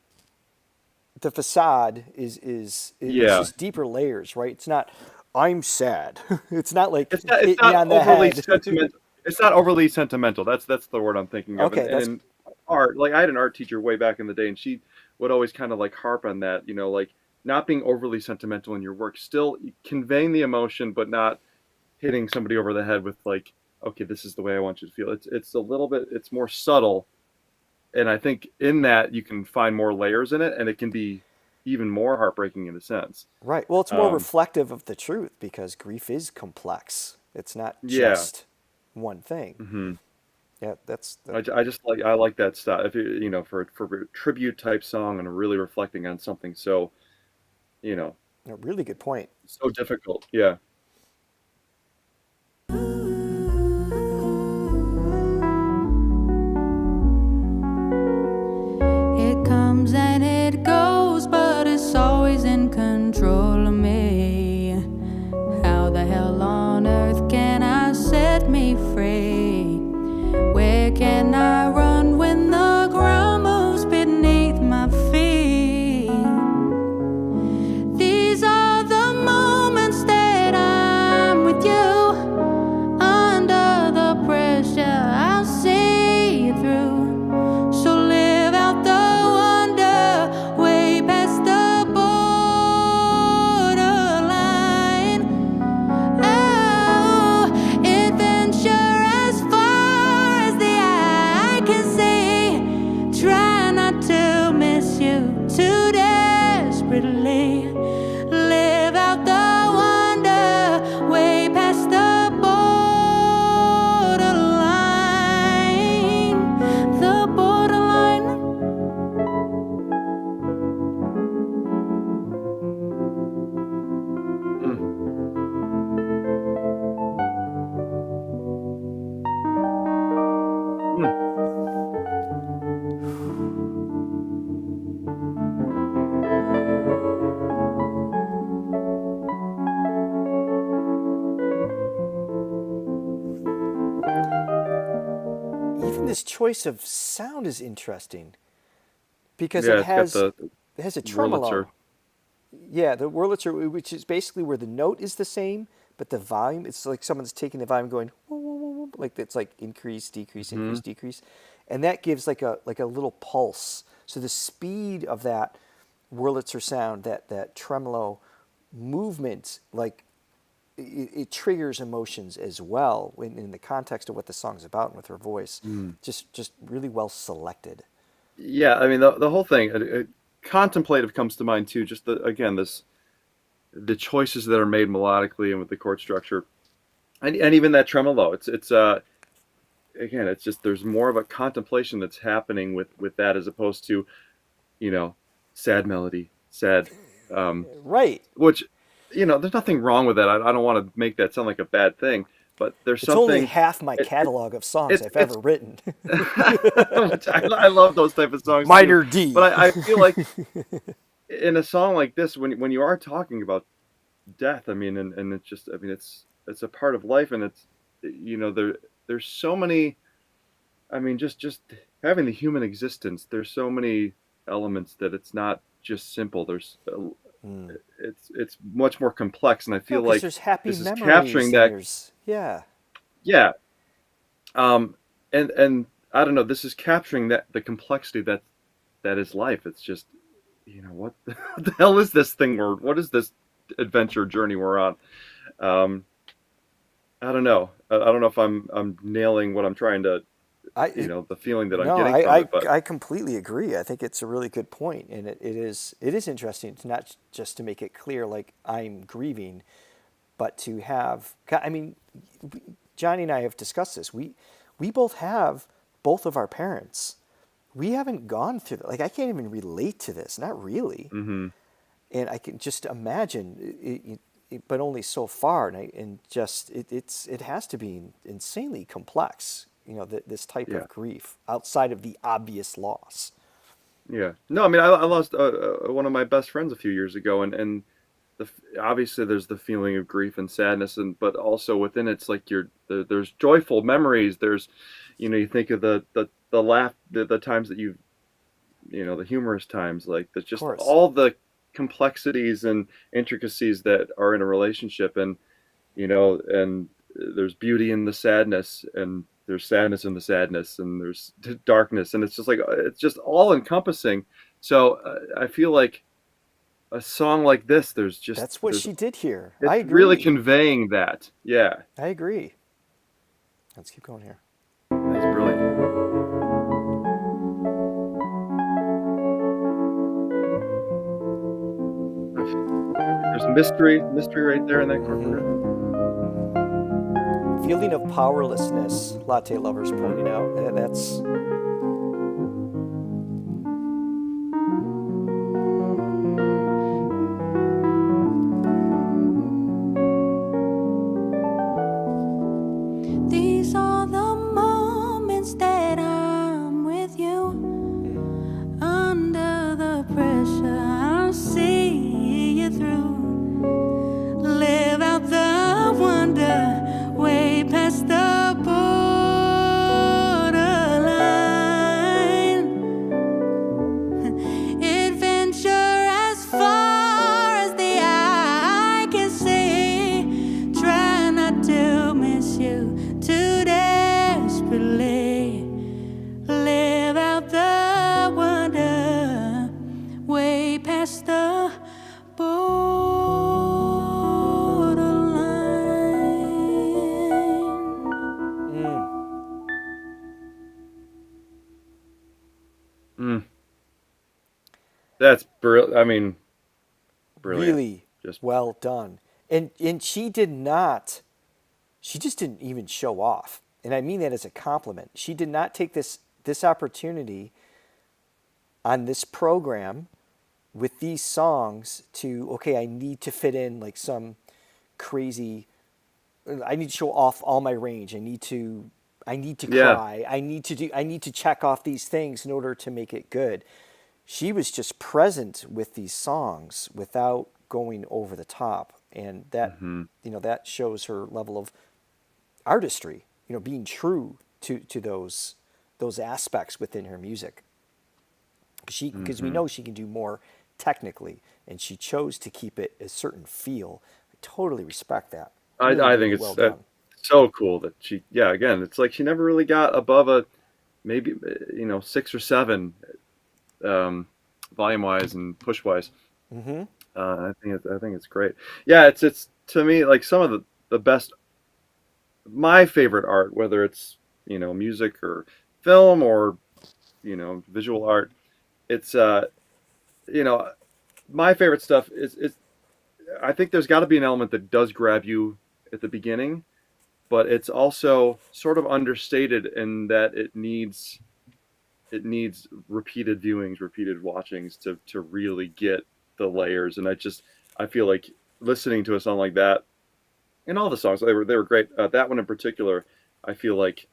facade is it's Yeah. just deeper layers, right? It's not. I'm sad. It's not like It's hit me not on the overly head. sentimental. it's not overly sentimental. That's the word I'm thinking of. Okay, And that's in art, like I had an art teacher way back in the day, and she would always kind of like harp on that, like not being overly sentimental in your work, still conveying the emotion, but not hitting somebody over the head with like, okay, this is the way I want you to feel. It's a little bit, it's more subtle, and I think in that you can find more layers in it, and it can be even more heartbreaking in a sense. right. Well, it's more Um, reflective of the truth because grief is complex. It's not yeah. just one thing. hmm Yeah, that, I just like I like that stuff. If for a tribute type song and really reflecting on something so you know a really good point. so difficult. Yeah. It comes and it goes, but it's always in control of me. How the hell on earth can I set me free? Where can I run when the ground moves beneath my feet? These are the moments that I'm with you. Under the pressure, I'll see you through. So live out the wonder, way past the borderline. Oh, adventure as far as the eye can see. Try not to miss you too desperately. Live out the wonder, way past the borderline. The borderline. Mm. Mm. Even this choice of sound is interesting because Yeah, it's got the it has a Wurlitzer. tremolo. Yeah, the Wurlitzer, which is basically where the note is the same, but the volume, it's like someone's taking the volume going, woo, woo, woo, woo, like it's like increase, decrease, hmm increase, decrease. And that gives like a little pulse. So the speed of that Wurlitzer sound, that tremolo movement, like it triggers emotions as well in the context of what the song's about and with her voice. Just really well selected. Yeah, I mean the whole thing. Contemplative comes to mind too. Just again the choices that are made melodically and with the chord structure, and even that tremolo. It's again, it's just there's more of a contemplation that's happening with that as opposed to you know sad melody, sad, Right. which there's nothing wrong with that. I don't want to make that sound like a bad thing, but there's It's only something. half my It, catalog of songs it's I've it's ever written. which I love those type of songs too. Minor D. But I feel like in a song like this, when you are talking about death, I mean, and it's just, I mean, it's a part of life, and it's there's so many. I mean, just having the human existence. There's so many elements that it's not just simple. Mm. It's much more complex, and I No, feel because like there's happy this is memories capturing and that. there's yeah. Yeah. Um, and I don't know. This is capturing the complexity that is life. It's just, what what the hell is this thing? Or what is this adventure journey we're on? Um, I don't know. I don't know if I'm nailing what I'm trying to, I it, the feeling that I'm no, getting from it. But I completely agree. I think it's a really good point, and it is interesting to not just to make it clear like I'm grieving, but to have. I mean, Johnny and I have discussed this. We both have both of our parents. We haven't gone through that. Like I can't even relate to this. Not really. hmm And I can just imagine, but only so far. And just it has to be insanely complex. This type yeah, of grief outside of the obvious loss. yeah. No, I mean, I lost one of my best friends a few years ago, and obviously there's the feeling of grief and sadness, and but also within it's like there's joyful memories. There's, you think of the laugh, the times that the humorous times, like there's Of just course. all the complexities and intricacies that are in a relationship, and and there's beauty in the sadness, and there's sadness in the sadness, and there's darkness, and it's just like it's just all encompassing. So I feel like a song like this, That's what there's she did here. it's I agree. really conveying that. Yeah, I agree. Let's keep going here. that's brilliant. There's mystery right there in that chord progression. Feeling of powerlessness, latte lovers pointing out. That's These are the moments that I'm with you. Under the pressure, I'll see you through. Live out the wonder way past the borderline. Adventure as far as the eye can see. Try not to miss you too desperately. Live out the wonder way past the borderline. That's brilliant. I mean, brilliant. really Just well done. And she just didn't even show off. And I mean that as a compliment. She did not take this opportunity on this program with these songs to, okay, I need to fit in like some crazy, I need to show off all my range. I need to Yeah. cry. I need to check off these things in order to make it good. She was just present with these songs without going over the top. And that, that shows her level of artistry, being true to those aspects within her music. Because we know she can do more technically, and she chose to keep it a certain feel. I totally respect that. Really, I really think well it's done. so cool that again, it's like she never really got above a maybe 6 or 7 volume wise and push wise. I think it's great. Yeah, it's to me like some of the best, my favorite art, whether it's music or film or visual art. It's my favorite stuff is I think there's got to be an element that does grab you at the beginning, but it's also sort of understated in that it needs repeated viewings, repeated watchings to really get the layers. And I feel like listening to a song like that, and all the songs they were great. That one in particular, I feel like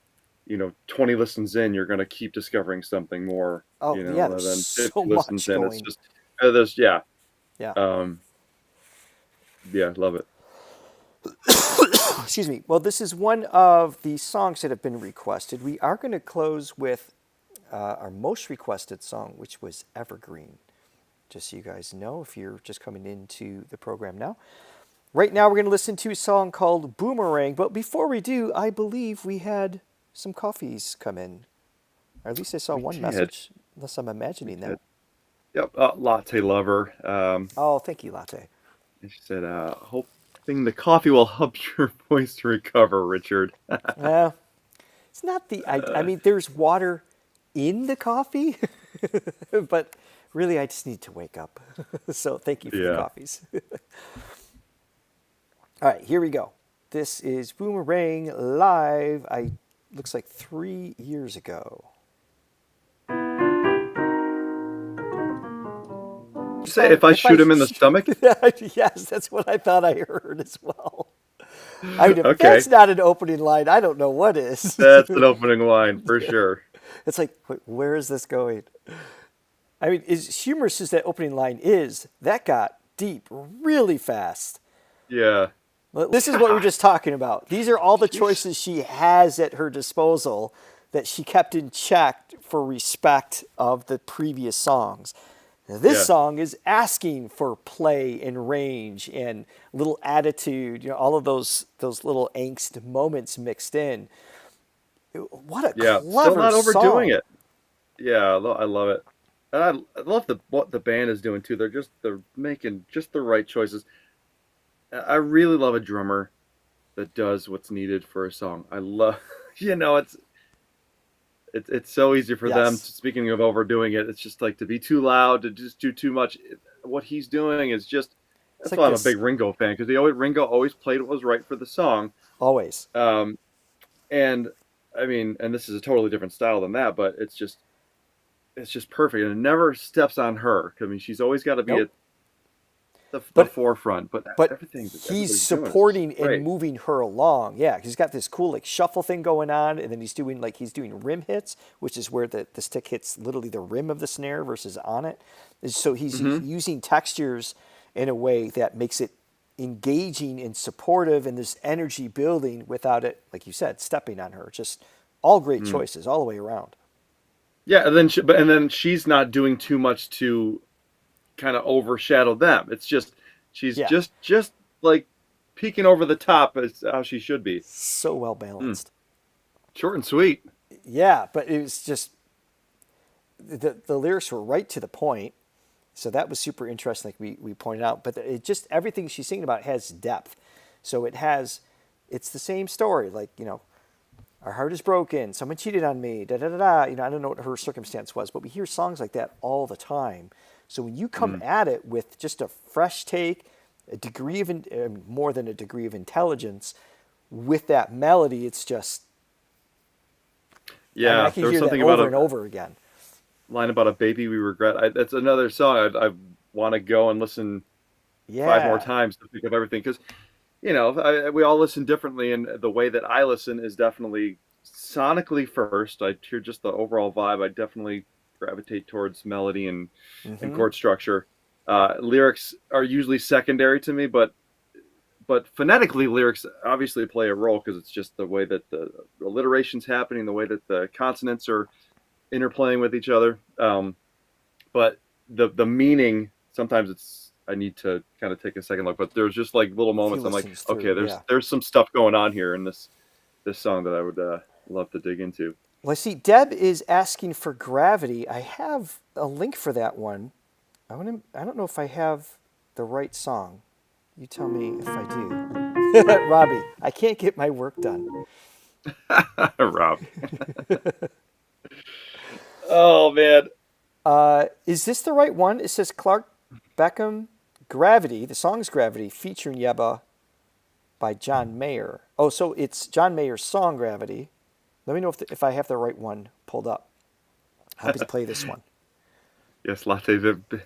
20 listens in, you're gonna keep discovering something more. Oh, yeah, than there's 50 so listens much in. going. It's just there's Yeah. Love it. Excuse me. Well, this is one of the songs that have been requested. We are going to close with our most requested song, which was Evergreen. Just so you guys know, if you're just coming into the program now. Right now, we're going to listen to a song called Boomerang. But before we do, I believe we had some coffees come in. Or at least I saw one did. message, unless I'm imagining that. Yep. Latte lover. Oh, thank you, Latte. She said, hoping the coffee will help your voice to recover, Richard. Well, it's not the. I mean, there's water in the coffee, but really, I just need to wake up. So thank you for the Yeah. coffees. All right, here we go. This is Boomerang live. Looks like 3 years ago. Say if I shoot him in the stomach. Yes, that's what I thought I heard as well. I mean, if Okay. that's not an opening line, I don't know what is. That's an opening line for sure. It's like, wait, where is this going? I mean, as humorous as that opening line is, that got deep really fast. Yeah. Well, this is what we were just talking about. These are all the choices she has at her disposal that she kept in check for respect of the previous songs. Now, this Yeah. song is asking for play and range and little attitude, all of those little angst moments mixed in. What a Yeah, clever still not overdoing song. it. Yeah, I love it. And I love what the band is doing too. They're making just the right choices. I really love a drummer that does what's needed for a song. I love, it's so easy for them. Yes. Speaking of overdoing it, it's just like to be too loud, to just do too much. What he's doing is just. It's That's like why I'm a this big Ringo fan because Ringo always played what was right for the song. always. And I mean, and this is a totally different style than that, but it's just perfect, and it never steps on her. I mean, she's always got to be Nope. at the But- forefront. But everything He's everybody's doing is supporting just great. and moving her along. Yeah, he's got this cool like shuffle thing going on, and then he's doing rim hits, which is where the stick hits literally the rim of the snare versus on it. And so he's using textures in a way that makes it engaging and supportive, and this energy building without it, like you said, stepping on her. Just all great choices all the way around. Yeah, and then she's not doing too much to kind of overshadow them. It's just she's Yeah. just like peeking over the top as how she should be. So well balanced. Short and sweet. Yeah, but it was just the lyrics were right to the point. So that was super interesting, like we pointed out. But it just everything she's singing about has depth. So it's the same story. Like, our heart is broken. Someone cheated on me. Da da da da. I don't know what her circumstance was, but we hear songs like that all the time. So when you come at it with just a fresh take, a degree of more than a degree of intelligence, with that melody, it's just Yeah, I can there was hear that something over about and over again. line about a baby we regret. That's another song I want to go and listen Yeah. 5 more times to think of everything because we all listen differently, and the way that I listen is definitely sonically first. I hear just the overall vibe. I definitely gravitate towards melody and chord structure. Lyrics are usually secondary to me, but phonetically, lyrics obviously play a role because it's just the way that the alliteration's happening, the way that the consonants are interplaying with each other. But the meaning, sometimes I need to kind of take a second look, but there's just like little moments I'm like, listens through, okay, there's some stuff going on here in this song that I would love to dig into. Well, I see Deb is asking for Gravity. I have a link for that one. I don't know if I have the right song. You tell me if I do. Robbie, I can't get my work done. Rob. Oh, man. Is this the right one? It says Clark Beckham, Gravity. The song's Gravity, featuring Yebba by John Mayer. Oh, so it's John Mayer's song Gravity. Let me know if I have the right one pulled up. Happy to play this one. Yes, Latte.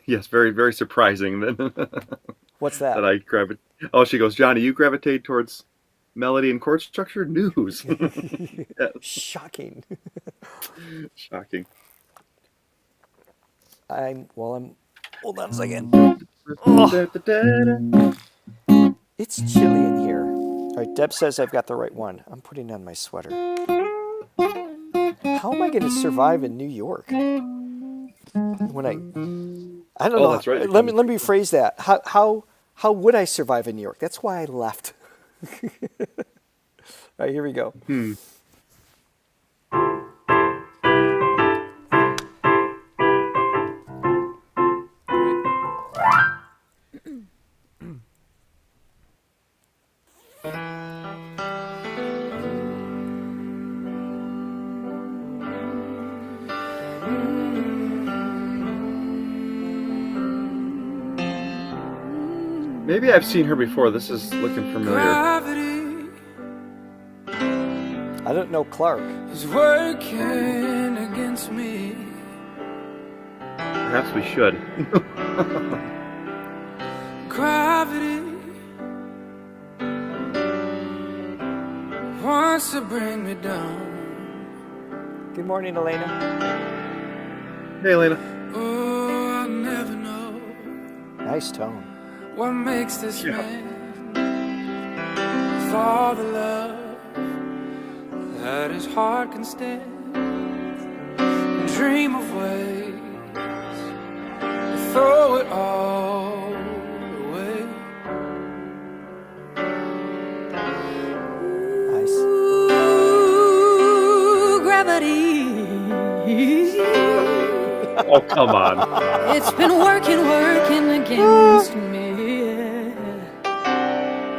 Yes, very, very surprising. What's that? That I gravitate. Oh, she goes, Johnny, you gravitate towards melody and chord structure? News. Yeah, Shocking. shocking. Hold on a second. It's chilly in here. All right, Deb says I've got the right one. I'm putting on my sweater. How am I going to survive in New York? When I don't know. That's right. Let me rephrase that. How would I survive in New York? That's why I left. All right, here we go. Maybe I've seen her before. This is looking familiar. Gravity I don't know Clark. is working against me. Perhaps we should. Gravity wants to bring me down. Good morning, Elena. Hey, Elena. Oh, I'll never know Nice tone. what makes this man with all the love that his heart can stand. Dream of ways to it all away. Nice. Ooh, gravity. Oh, come on. It's been working against me.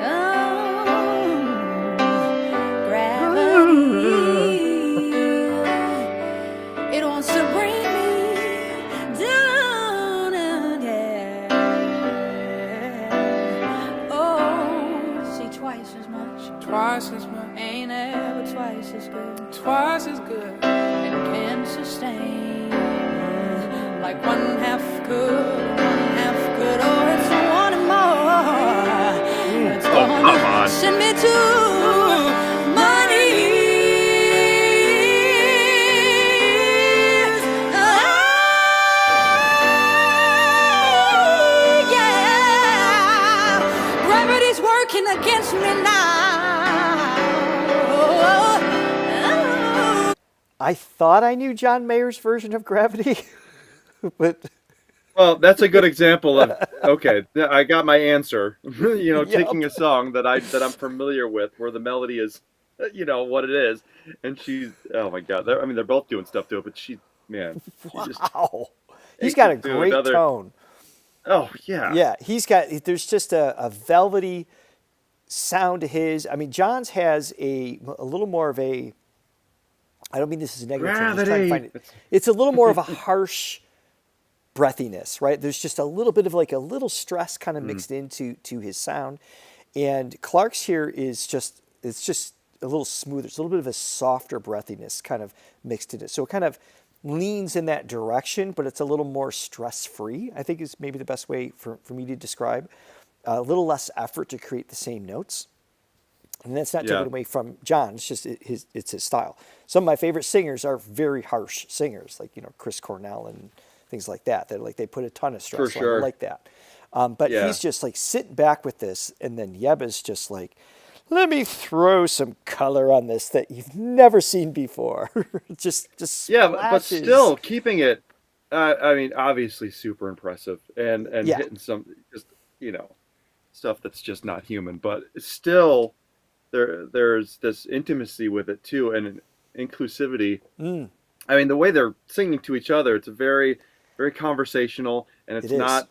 Oh, gravity. It wants to bring me down again. Oh, see, twice as much. Twice as much, Ain't ever twice as good. twice as good. And can sustain like one half good. Oh, it's one and more. It's come on. gonna send me to my knees. Oh, yeah. Gravity's working against me now. Oh. I thought I knew John Mayer's version of Gravity, but Well, that's a good example of okay. I got my answer. Taking a song that I'm familiar with, where the melody is, what it is, and she's oh my god. They're both doing stuff to it, but she just wow, he's takes got a it to great another- tone. Oh yeah. Yeah, there's just a velvety sound to his. I mean, John's has a little more of a, I don't mean this is a negative thing, I'm just trying to find it. It's a little more of a harsh breathiness, right? There's just a little bit of like a little stress kind of mixed into his sound. And Clark's here it's just a little smoother. It's a little bit of a softer breathiness kind of mixed in it. So it kind of leans in that direction, but it's a little more stress-free, I think is maybe the best way for me to describe. A little less effort to create the same notes. And that's not taken away from John. It's just it's his style. Some of my favorite singers are very harsh singers, like Chris Cornell and things like that. They put a ton of stress on. sure. I like that. But he's just like sitting back with this, and then Yebba's just like, let me throw some color on this that you've never seen before. just Yeah, but splashes. still keeping it. Obviously super impressive, and hitting some just stuff that's just not human, but still there's this intimacy with it too, and an inclusivity. The way they're singing to each other, it's a very, very conversational, and it's not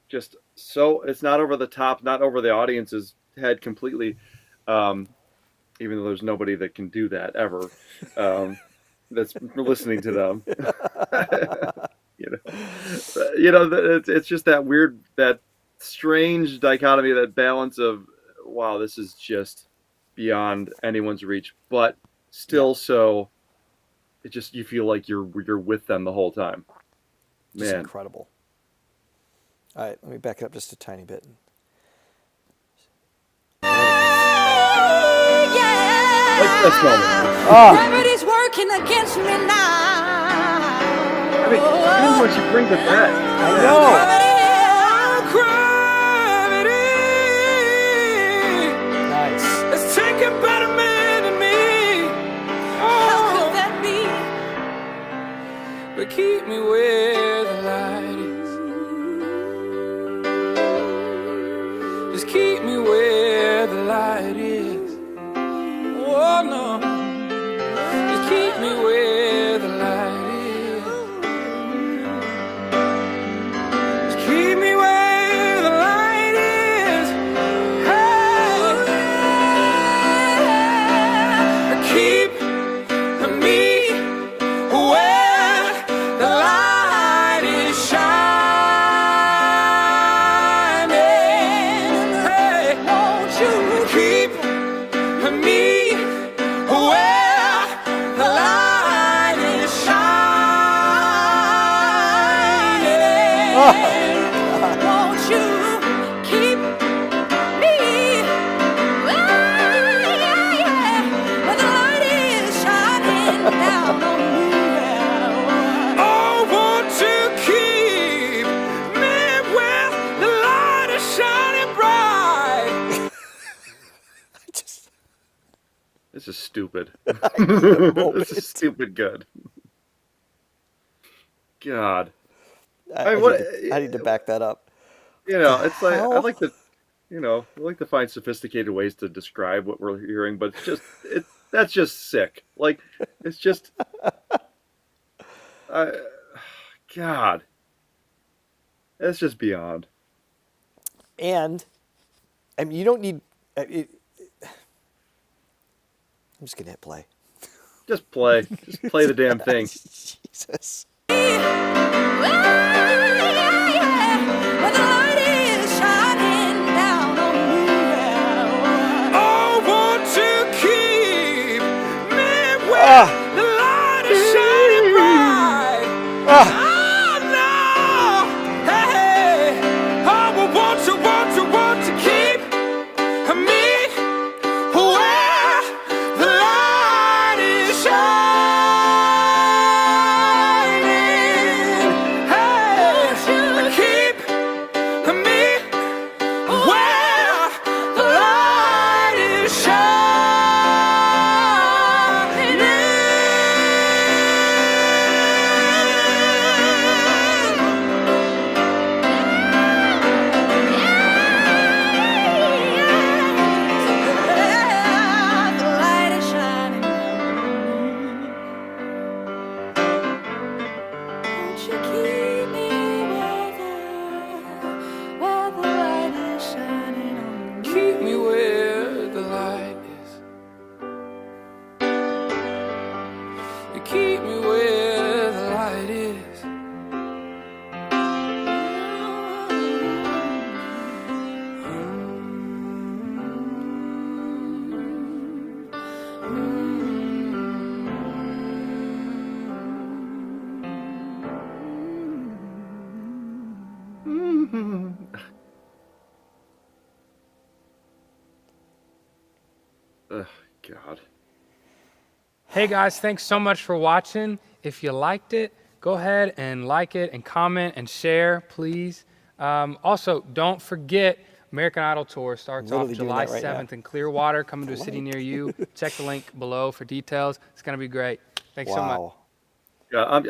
just it's not over the top, not over the audience's head completely. Even though there's nobody that can do that ever, that's listening to them. It's just that weird, that strange dichotomy, that balance of, wow, this is just beyond anyone's reach, but still it just, you feel like you're with them the whole time. Just Man, incredible. All right, let me back it up just a tiny bit. like this moment. Gravity's working against me now. Even when she brings it back. I know. Gravity, Nice. let's take a better man than me. How could that be? But keep me where the light is. Just keep me where the light is. Oh no. Just keep me where the light is. Just keep me where the light is. Hey. Keep me where the light is shining. Hey, won't you keep me where the light is shining? Won't you keep me where the light is shining down on me? Oh, won't you keep me where the light is shining bright? This is stupid. This is stupid good. God. I mean, what I need to back that up. it's like hell? I like to, I like to find sophisticated ways to describe what we're hearing, but that's just sick. Like, it's just, I, God, it's just beyond. And I mean, you don't need. I'm just gonna hit play. Just play the damn thing. Jesus. I want to keep me where Ah. the light is shining bright. Ah. Oh no, hey, I will want to keep me where the light is shining. Hey, keep me where the light is shining. The light is shining. Won't you keep me where the light is shining on me? Keep me where the light is. Keep me where the light is. Ugh, God. Hey guys, thanks so much for watching. If you liked it, go ahead and like it and comment and share, please. Also, don't forget American Idol Tour starts Literally off doing July that right 7th now. in Clearwater, coming to a city near you. Check the link below for details. It's going to be great. Thanks so much. Wow. Yeah,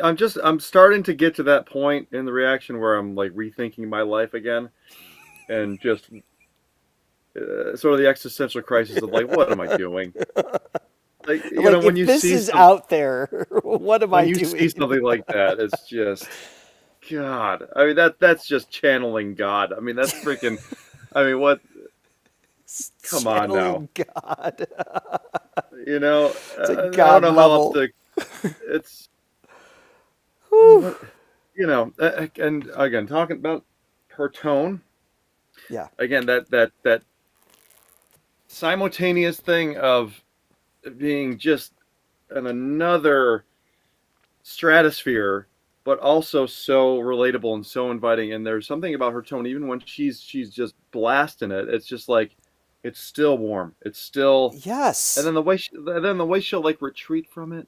I'm starting to get to that point in the reaction where I'm like rethinking my life again, and just sort of the existential crisis of like, what am I doing? Like, Like, when if you this see is out there, what am I when you doing? see something like that, it's just, God. I mean, that's just channeling God. I mean, that's freaking. I mean, what? Come on now. Channeling God. I like don't God know how else level. to. It's Whew. and again, talking about her tone. Yeah. Again, that simultaneous thing of being just in another stratosphere, but also so relatable and so inviting. And there's something about her tone, even when she's just blasting it. It's just like it's still warm. It's still, Yes. and then the way she'll like retreat from it,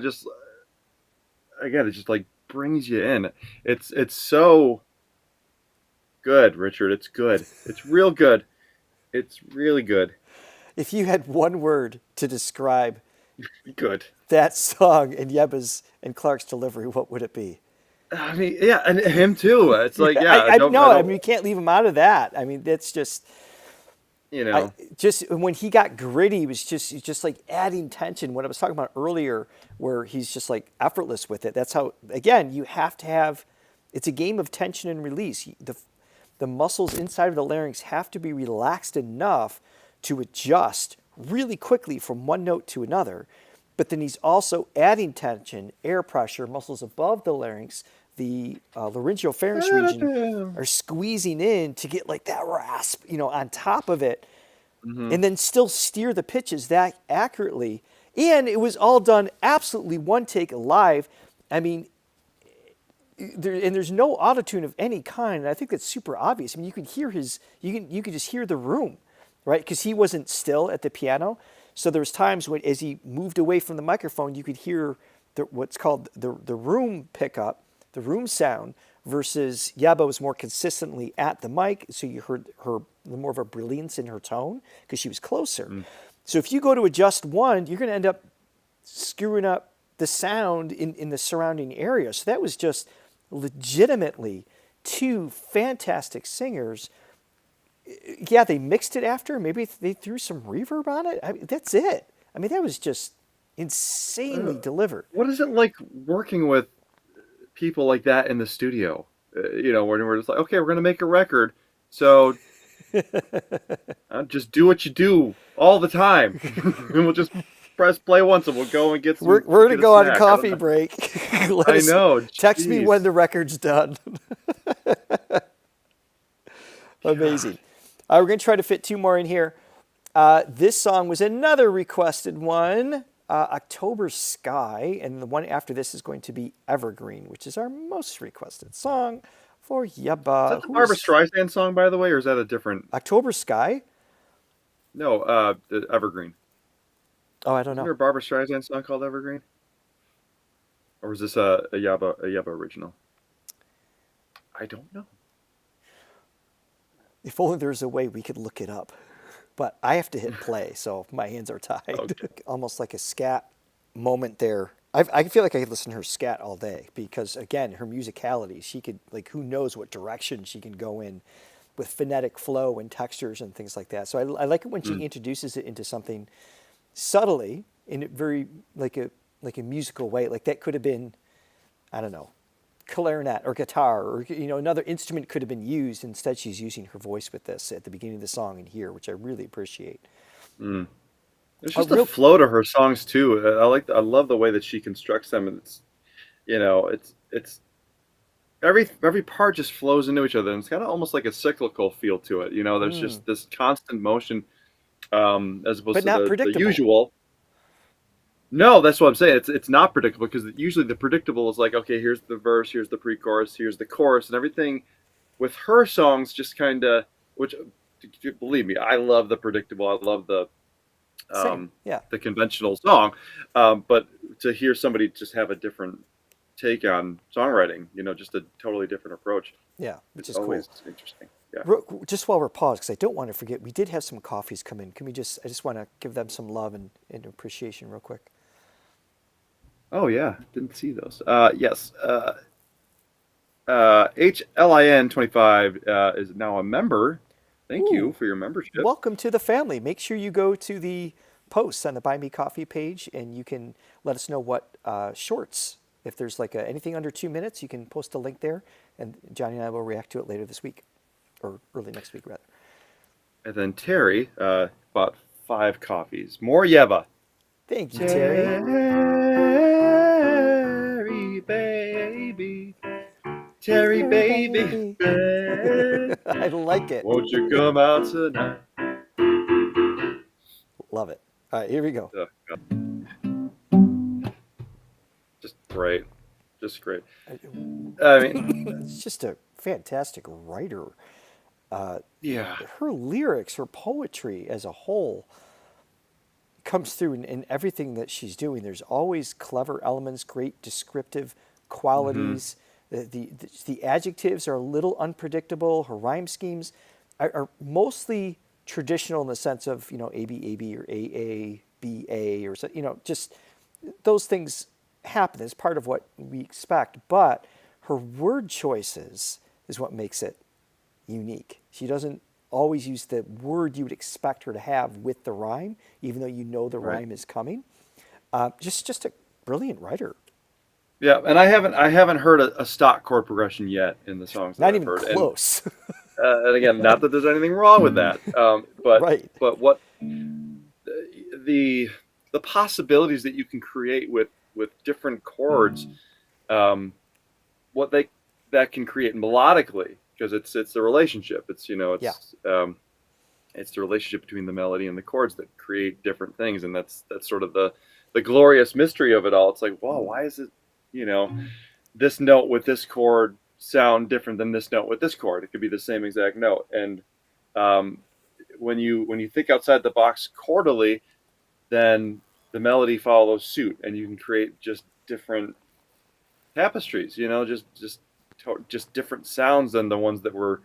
just again, it just like brings you in. It's so good, Richard. It's good. It's real good. It's really good. If you had one word to describe Good. that song and Yebba's and Clark's delivery, what would it be? I mean, yeah, and him too. It's like, yeah, I don't, know. I mean, you can't leave him out of that. I mean, that's just. Just when he got gritty, he's just like adding tension. What I was talking about earlier, where he's just like effortless with it. That's how. Again, you have to have. It's a game of tension and release. The muscles inside of the larynx have to be relaxed enough to adjust really quickly from one note to another. But then he's also adding tension, air pressure, muscles above the larynx, the laryngeal pharynx region are squeezing in to get like that rasp, on top of it, and then still steer the pitches that accurately. And it was all done absolutely one take live. I mean, there's no autotune of any kind. And I think that's super obvious. I mean, you can hear you can just hear the room, right? Because he wasn't still at the piano. So there was times when, as he moved away from the microphone, you could hear what's called the room pickup, the room sound, versus Yebba was more consistently at the mic, so you heard her more of a brilliance in her tone because she was closer. So if you go to adjust one, you're going to end up screwing up the sound in the surrounding area. So that was just legitimately two fantastic singers. Yeah, they mixed it after. Maybe they threw some reverb on it. I mean, that's it. I mean, that was just insanely delivered. What is it like working with people like that in the studio? When we're just like, okay, we're gonna make a record, so just do what you do all the time, and we'll just press play once, and we'll go and get some. We're going to get go on a snack. coffee break. I know. Text me Jeez. when the record's done. Amazing. We're going to try to fit two more in here. This song was another requested one, October Sky, and the one after this is going to be Evergreen, which is our most requested song for Yebba. Is that the Barbara Streisand song, by the way, or is that a different? October Sky? No, the Evergreen. Oh, I don't Is know. there a Barbara Streisand song called Evergreen? Or is this a Yebba original? I don't know. If only there's a way we could look it up. But I have to hit play, so my hands are tied. Okay. Almost like a scat moment there. I feel like I could listen to her scat all day because, again, her musicality, she could, like, who knows what direction she can go in with phonetic flow and textures and things like that. So I like it when she introduces it into something subtly in a very, like a musical way. Like that could have been, I don't know, clarinet or guitar or another instrument could have been used. Instead, she's using her voice with this at the beginning of the song and here, which I really appreciate. There's just a flow to her songs too. I love the way that she constructs them, and it's every part just flows into each other, and it's kind of almost like a cyclical feel to it. There's just this constant motion, as opposed But to not the predictable. usual. No, that's what I'm saying. It's not predictable because usually the predictable is like, okay, here's the verse, here's the pre-chorus, here's the chorus, and everything. With her songs, just kind of, which believe me, I love the predictable. I love the Same. Yeah. the conventional song, but to hear somebody just have a different take on songwriting, just a totally different approach. Yeah, which It's is cool. always interesting. Yeah. Just while we're paused, because I don't want to forget, we did have some coffees come in. I just want to give them some love and appreciation real quick. Oh yeah, didn't see those. Yes. HLIN25 is now a member. Thank you for your membership. Welcome to the family. Make sure you go to the posts on the Buy Me Coffee page, and you can let us know what shorts. If there's like anything under 2 minutes, you can post a link there, and Johnny and I will react to it later this week, or early next week, rather. And then Terry bought 5 coffees. More Yebba. Thank you, Terry. Terry baby. I like it. Won't you come out tonight? Love it. All right, here we go. Just great. Just great. I mean, It's just a fantastic writer. yeah. Her lyrics, her poetry as a whole comes through in everything that she's doing. There's always clever elements, great descriptive qualities. The adjectives are a little unpredictable. Her rhyme schemes are mostly traditional in the sense of, ABAB or AABA or so, just those things happen as part of what we expect. But her word choices is what makes it unique. She doesn't always use the word you would expect her to have with the rhyme, even though the rhyme is coming. Just a brilliant writer. Yeah, and I haven't heard a stock chord progression yet in the songs that Not I've even heard. close. And again, not that there's anything wrong with that, but Right. but what the possibilities that you can create with different chords, what that can create melodically, because it's the relationship. It's it's the relationship between the melody and the chords that create different things, and that's sort of the glorious mystery of it all. It's like, wow, why is it this note with this chord sound different than this note with this chord? It could be the same exact note. And when you think outside the box chordally, then the melody follows suit, and you can create just different tapestries. Just different sounds than the ones that were,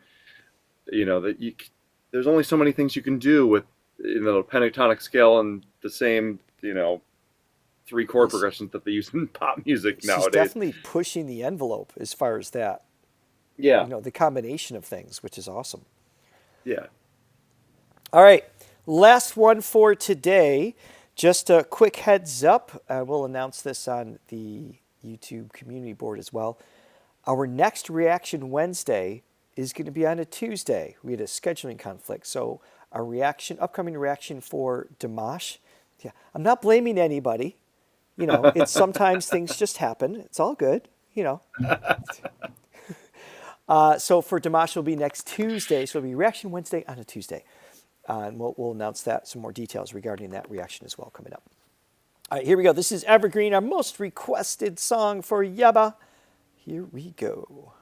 there's only so many things you can do with pentatonic scale and the same 3 chord progressions that they use in pop music She's nowadays. definitely pushing the envelope as far as that. Yeah. You know, the combination of things, which is awesome. Yeah. All right, last one for today. Just a quick heads up. We'll announce this on the YouTube community board as well. Our next Reaction Wednesday is going to be on a Tuesday. We had a scheduling conflict. So our upcoming reaction for Dimash. Yeah, I'm not blaming anybody. You know, it's sometimes things just happen. It's all good, you know. So for Dimash, it'll be next Tuesday. So it'll be Reaction Wednesday on a Tuesday. And we'll announce that, some more details regarding that reaction as well coming up. All right, here we go. This is Evergreen, our most requested song for Yebba. Here we go.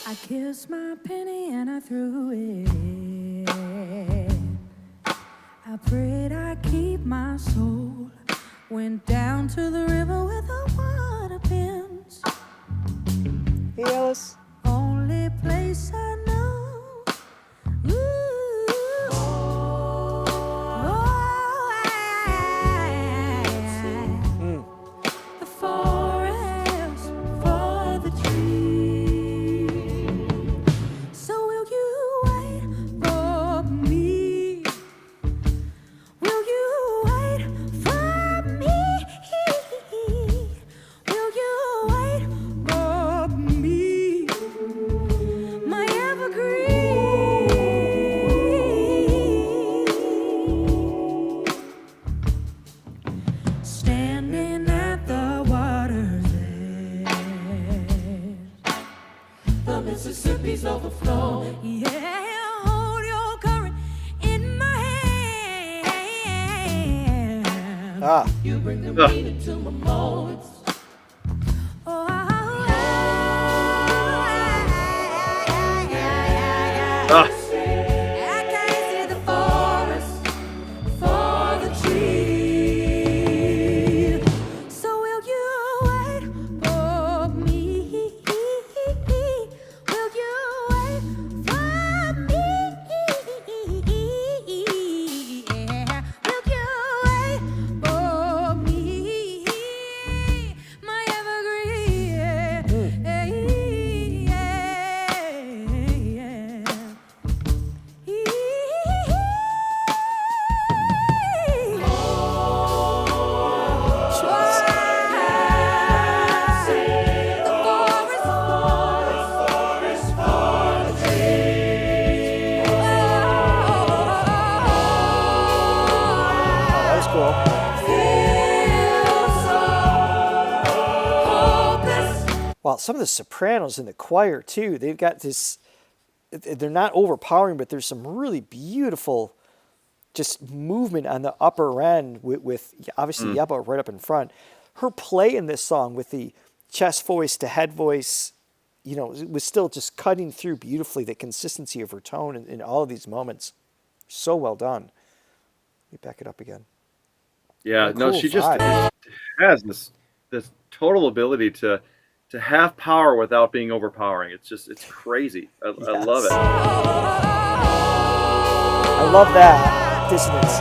I kissed my penny and I threw it. I prayed I'd keep my soul. Went down to the river where the water bends. Hey, Alice. Only place I know. Ooh. The forest for the tree. So will you wait for me? Will you wait for me? Will you wait for me? My evergreen. Standing at the water's edge. The Mississippi's overflow. Yeah, hold your current in my hand. Ah, You bring the Ugh. meaning to my moments. Oh, Ah. I can't see the forest for the tree. So will you wait for me? Will you wait for me? Yeah. Will you wait for me? My evergreen. that was cool. Well, some of the sopranos in the choir too. They've got this. They're not overpowering, but there's some really beautiful, just movement on the upper end with obviously Yebba right up in front. Her play in this song with the chest voice to head voice, you know, it was still just cutting through beautifully. The consistency of her tone in all of these moments, so well done. Let me back it up again. Yeah, What a no, cool she just vibe. has this total ability to have power without being overpowering. It's crazy. I love it. I love that dissonance.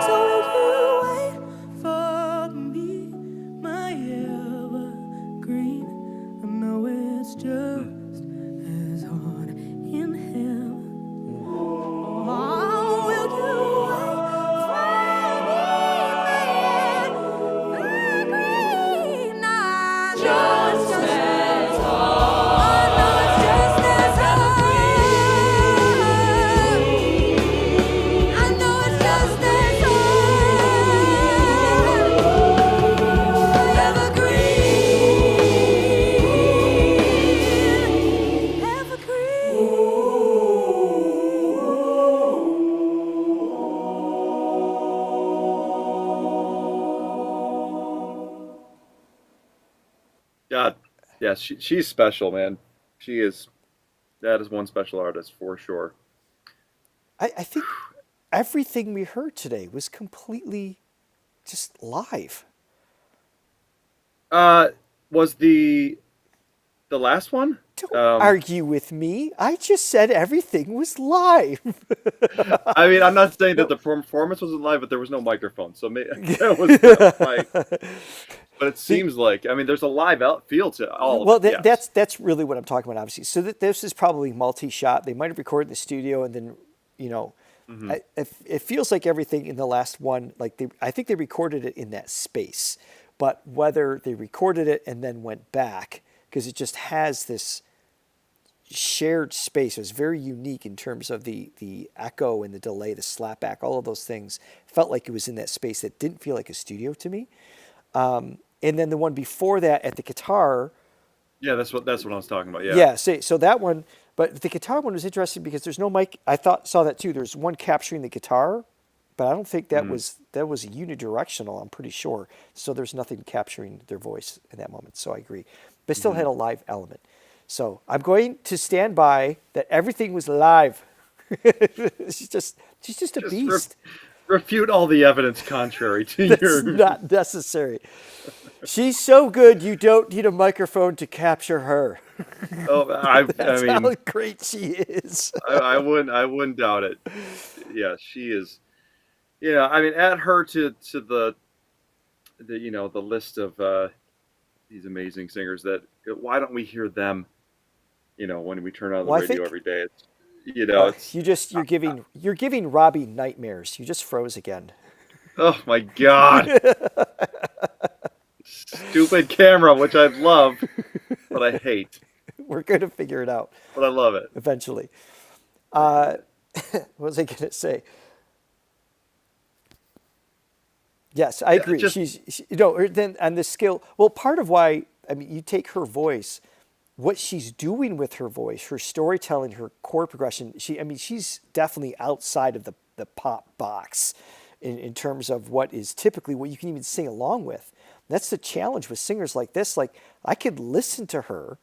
So will you wait for me, my evergreen? I know it's just as hard in heaven. Oh, will you wait for me, my evergreen? Just as Yeah, she's special, man. She is. That is one special artist for sure. I think everything we heard today was completely just live. Was the last one? Don't argue with me. I just said everything was live. I mean, I'm not saying that the performance wasn't live, but there was no microphone, so maybe that was like. But it seems like, I mean, there's a live feel to all. Well, of it, yes. that's really what I'm talking about, obviously. So this is probably multi-shot. They might have recorded in the studio, and then, it feels like everything in the last one. Like I think they recorded it in that space, but whether they recorded it and then went back, because it just has this shared space. It was very unique in terms of the echo and the delay, the slapback, all of those things. Felt like it was in that space that didn't feel like a studio to me. And then the one before that at the guitar. Yeah, that's what I was talking about. Yeah. Yeah. So that one, but the guitar one was interesting because there's no mic. I saw that too. There's one capturing the guitar, but I don't think that was unidirectional. I'm pretty sure. So there's nothing capturing their voice in that moment. So I agree, but still had a live element. So I'm going to stand by that everything was live. she's just a beast. Refute all the evidence contrary to That's your. not necessary. She's so good, you don't need a microphone to capture her. Oh, That's I mean, how great she is. I wouldn't doubt it. Yeah, she is. I mean, add her to the the list of these amazing singers. That why don't we hear them? When we turn on the radio every day, it's you're giving Robbie nightmares. You just froze again. Oh my God. Stupid camera, which I love, but I hate. We're going to figure it out. But I love it. Eventually. What was I going to say? Yes, I agree. Then on the skill, well, part of why, I mean, you take her voice, what she's doing with her voice, her storytelling, her chord progression, she's definitely outside of the pop box in terms of what is typically what you can even sing along with. That's the challenge with singers like this. Like, I could listen to her,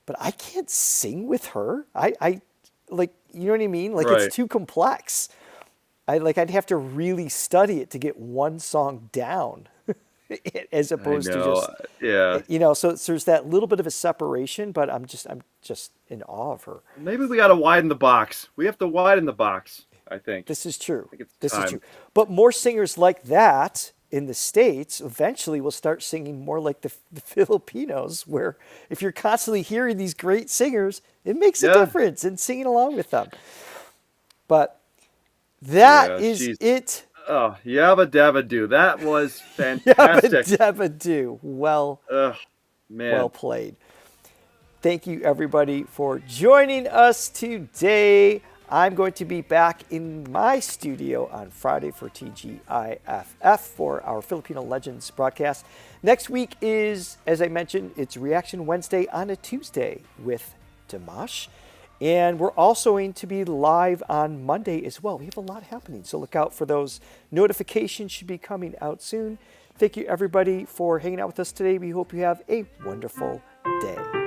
but I can't sing with her. I like, you know what I mean? Like, right. It's too complex. I'd have to really study it to get one song down, as opposed to just, yeah. So there's that little bit of a separation, but I'm just in awe of her. Maybe we got to widen the box. We have to widen the box, I think. This is true. This is true. But more singers like that in the States eventually will start singing more like the Filipinos, where if you're constantly hearing these great singers, it makes a difference in singing along with them. But that is it. Oh, Yabba Dabba Doo. That was fantastic. Yabba Dabba Doo. Well played. Thank you, everybody, for joining us today. I'm going to be back in my studio on Friday for TGIFF for our Filipino Legends broadcast. Next week is, as I mentioned, it's Reaction Wednesday on a Tuesday with Dimash. And we're also going to be live on Monday as well. We have a lot happening, so look out for those. Notifications should be coming out soon. Thank you, everybody, for hanging out with us today. We hope you have a wonderful day.